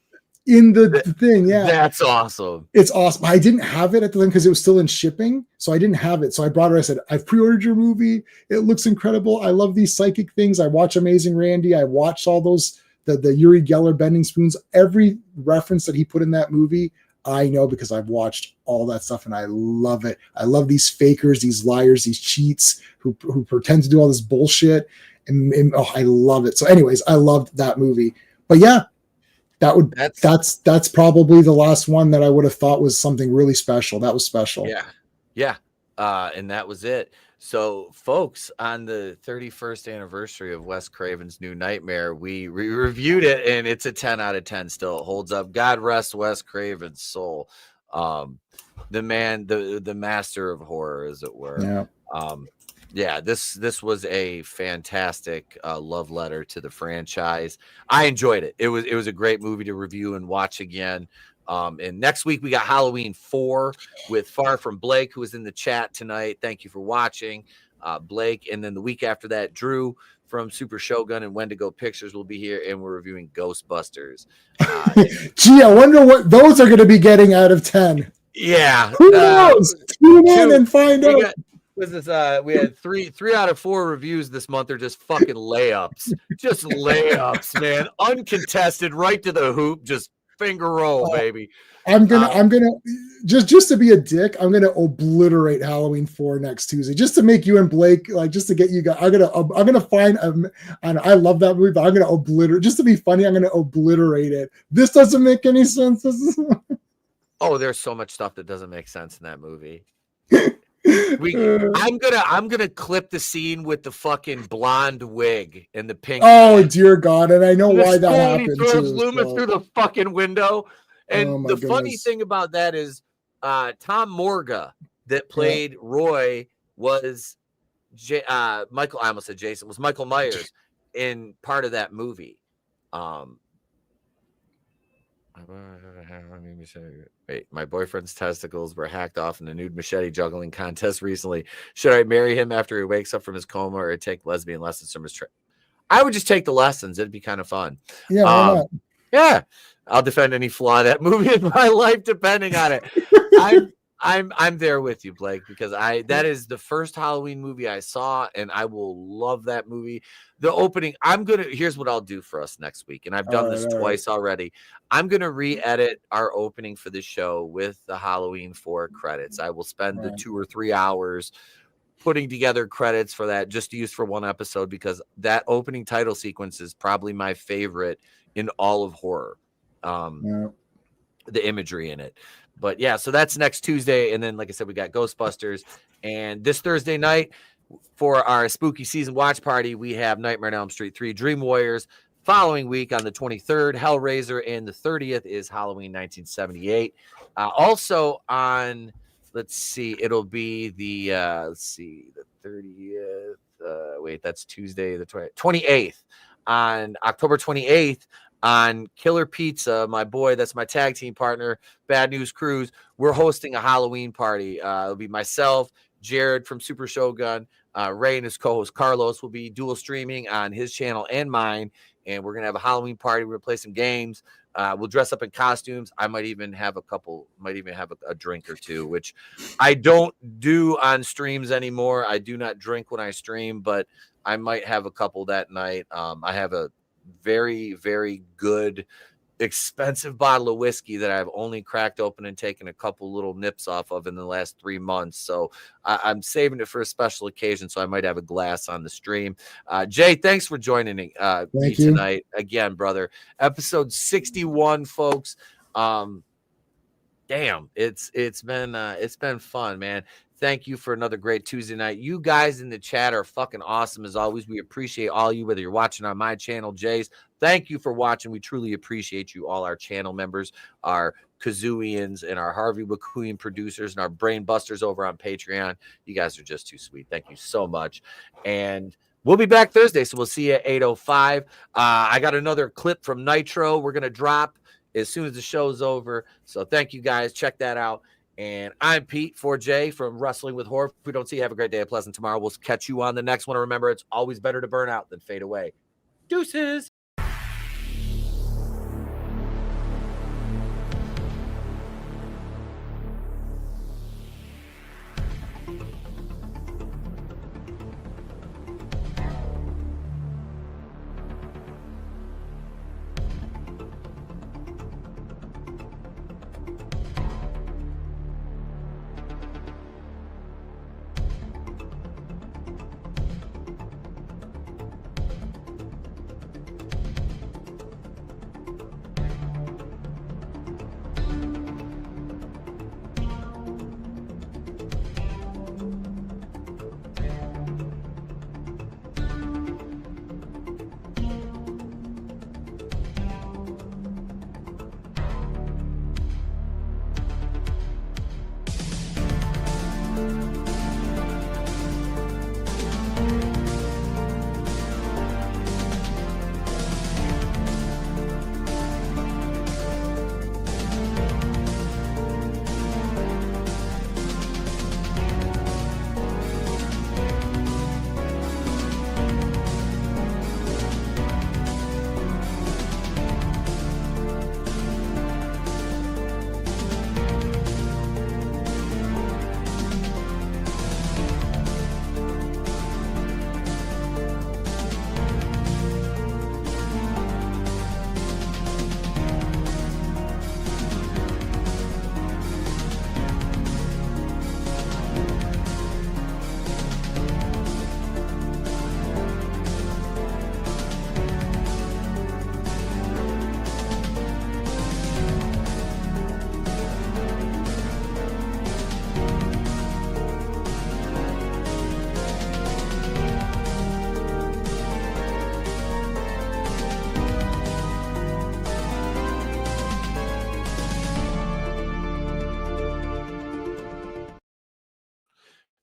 in the thing. Yeah, that's awesome. It's awesome. I didn't have it at the time because it was still in shipping, so I didn't have it. So I brought her. I said, "I've pre-ordered your movie. It looks incredible. I love these psychic things. I watch Amazing Randy. I watched all those the Uri Geller Bending Spoons. Every reference that he put in that movie." I know because I've watched all that stuff and I love it. I love these fakers, these liars, these cheats who pretend to do all this bullshit. And I love it. So anyways, I loved that movie. But yeah, that's probably the last one that I would have thought was something really special. That was special. Yeah. And that was it. So, folks, on the 31st anniversary of Wes Craven's New Nightmare, we reviewed it, and it's a 10 out of 10 still. It holds up. God rest Wes Craven's soul. The man, the master of horror, as it were. Yeah. This was a fantastic love letter to the franchise. I enjoyed it. It was a great movie to review and watch again. And next week we got Halloween 4 with Far From Blake, who was in the chat tonight. Thank you for watching, Blake. And then the week after that, Drew from Super Shogun and Wendigo Pictures will be here, and we're reviewing Ghostbusters. Gee, I wonder what those are going to be getting out of 10. Yeah, who knows? Tune in and find out. We had three out of 4 reviews this month are just fucking layups, man, uncontested, right to the hoop, just finger roll, baby. I'm gonna just to be a dick. I'm gonna obliterate Halloween 4 next Tuesday, just to make you and Blake just to get you guys. I'm gonna find. And I love that movie, but I'm gonna obliterate just to be funny. I'm gonna obliterate it. This doesn't make any sense. Oh, there's so much stuff that doesn't make sense in that movie. I'm gonna clip the scene with the fucking blonde wig and the pink. Oh dear God! And I know why that happened. He throws Loomis through the fucking window. And the funny thing about that is, Tom Morga that played Roy was Michael. I almost said Jason. Was Michael Myers in part of that movie? Wait, my boyfriend's testicles were hacked off in a nude machete juggling contest recently. Should I marry him after he wakes up from his coma, or take lesbian lessons from his trip? I would just take the lessons. It'd be kind of fun. Yeah, why not? Yeah. I'll defend any flaw in that movie in my life, depending on it. I'm there with you, Blake, because that is the first Halloween movie I saw, and I will love that movie. The opening, here's what I'll do for us next week, and I've done this twice already. I'm gonna re-edit our opening for the show with the Halloween 4 credits. I will spend the 2 or 3 hours putting together credits for that, just to use for one episode, because that opening title sequence is probably my favorite in all of horror. The imagery in it. But yeah, so that's next Tuesday. And then, like I said, we got Ghostbusters. And this Thursday night for our spooky season watch party, we have Nightmare on Elm Street 3 Dream Warriors. Following week on the 23rd, Hellraiser, and the 30th is Halloween 1978. Also on, it'll be the 30th. That's Tuesday, the 28th. On October 28th, on Killer Pizza, my boy, that's my tag team partner, Bad News Cruise, we're hosting a Halloween party. It'll be myself, Jared from Super Shogun, Ray and his co-host Carlos will be dual streaming on his channel and mine, and we're gonna have a Halloween party. We're gonna play some games. We'll dress up in costumes. I might even have a drink or two, which I don't do on streams anymore. I do not drink when I stream, but I might have a couple that night. I have a very, very good, expensive bottle of whiskey that I've only cracked open and taken a couple little nips off of in the last 3 months. So I'm saving it for a special occasion. So I might have a glass on the stream. Jay, thanks for joining me tonight again, brother. Episode 61, folks. Damn, it's been fun, man. Thank you for another great Tuesday night. You guys in the chat are fucking awesome as always. We appreciate all you, whether you're watching on my channel, Jay's. Thank you for watching. We truly appreciate you, all our channel members, our Kazooians, and our Harvey Wakuian producers, and our brain busters over on Patreon. You guys are just too sweet. Thank you so much. And we'll be back Thursday, so we'll see you at 8:05. I got another clip from Nitro we're going to drop as soon as the show's over. So thank you guys. Check that out. And I'm Pete for Jay from Wrestling with Horror. If we don't see you, have a great day. A pleasant tomorrow. We'll catch you on the next one. Remember, it's always better to burn out than fade away. Deuces.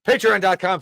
Patreon.com/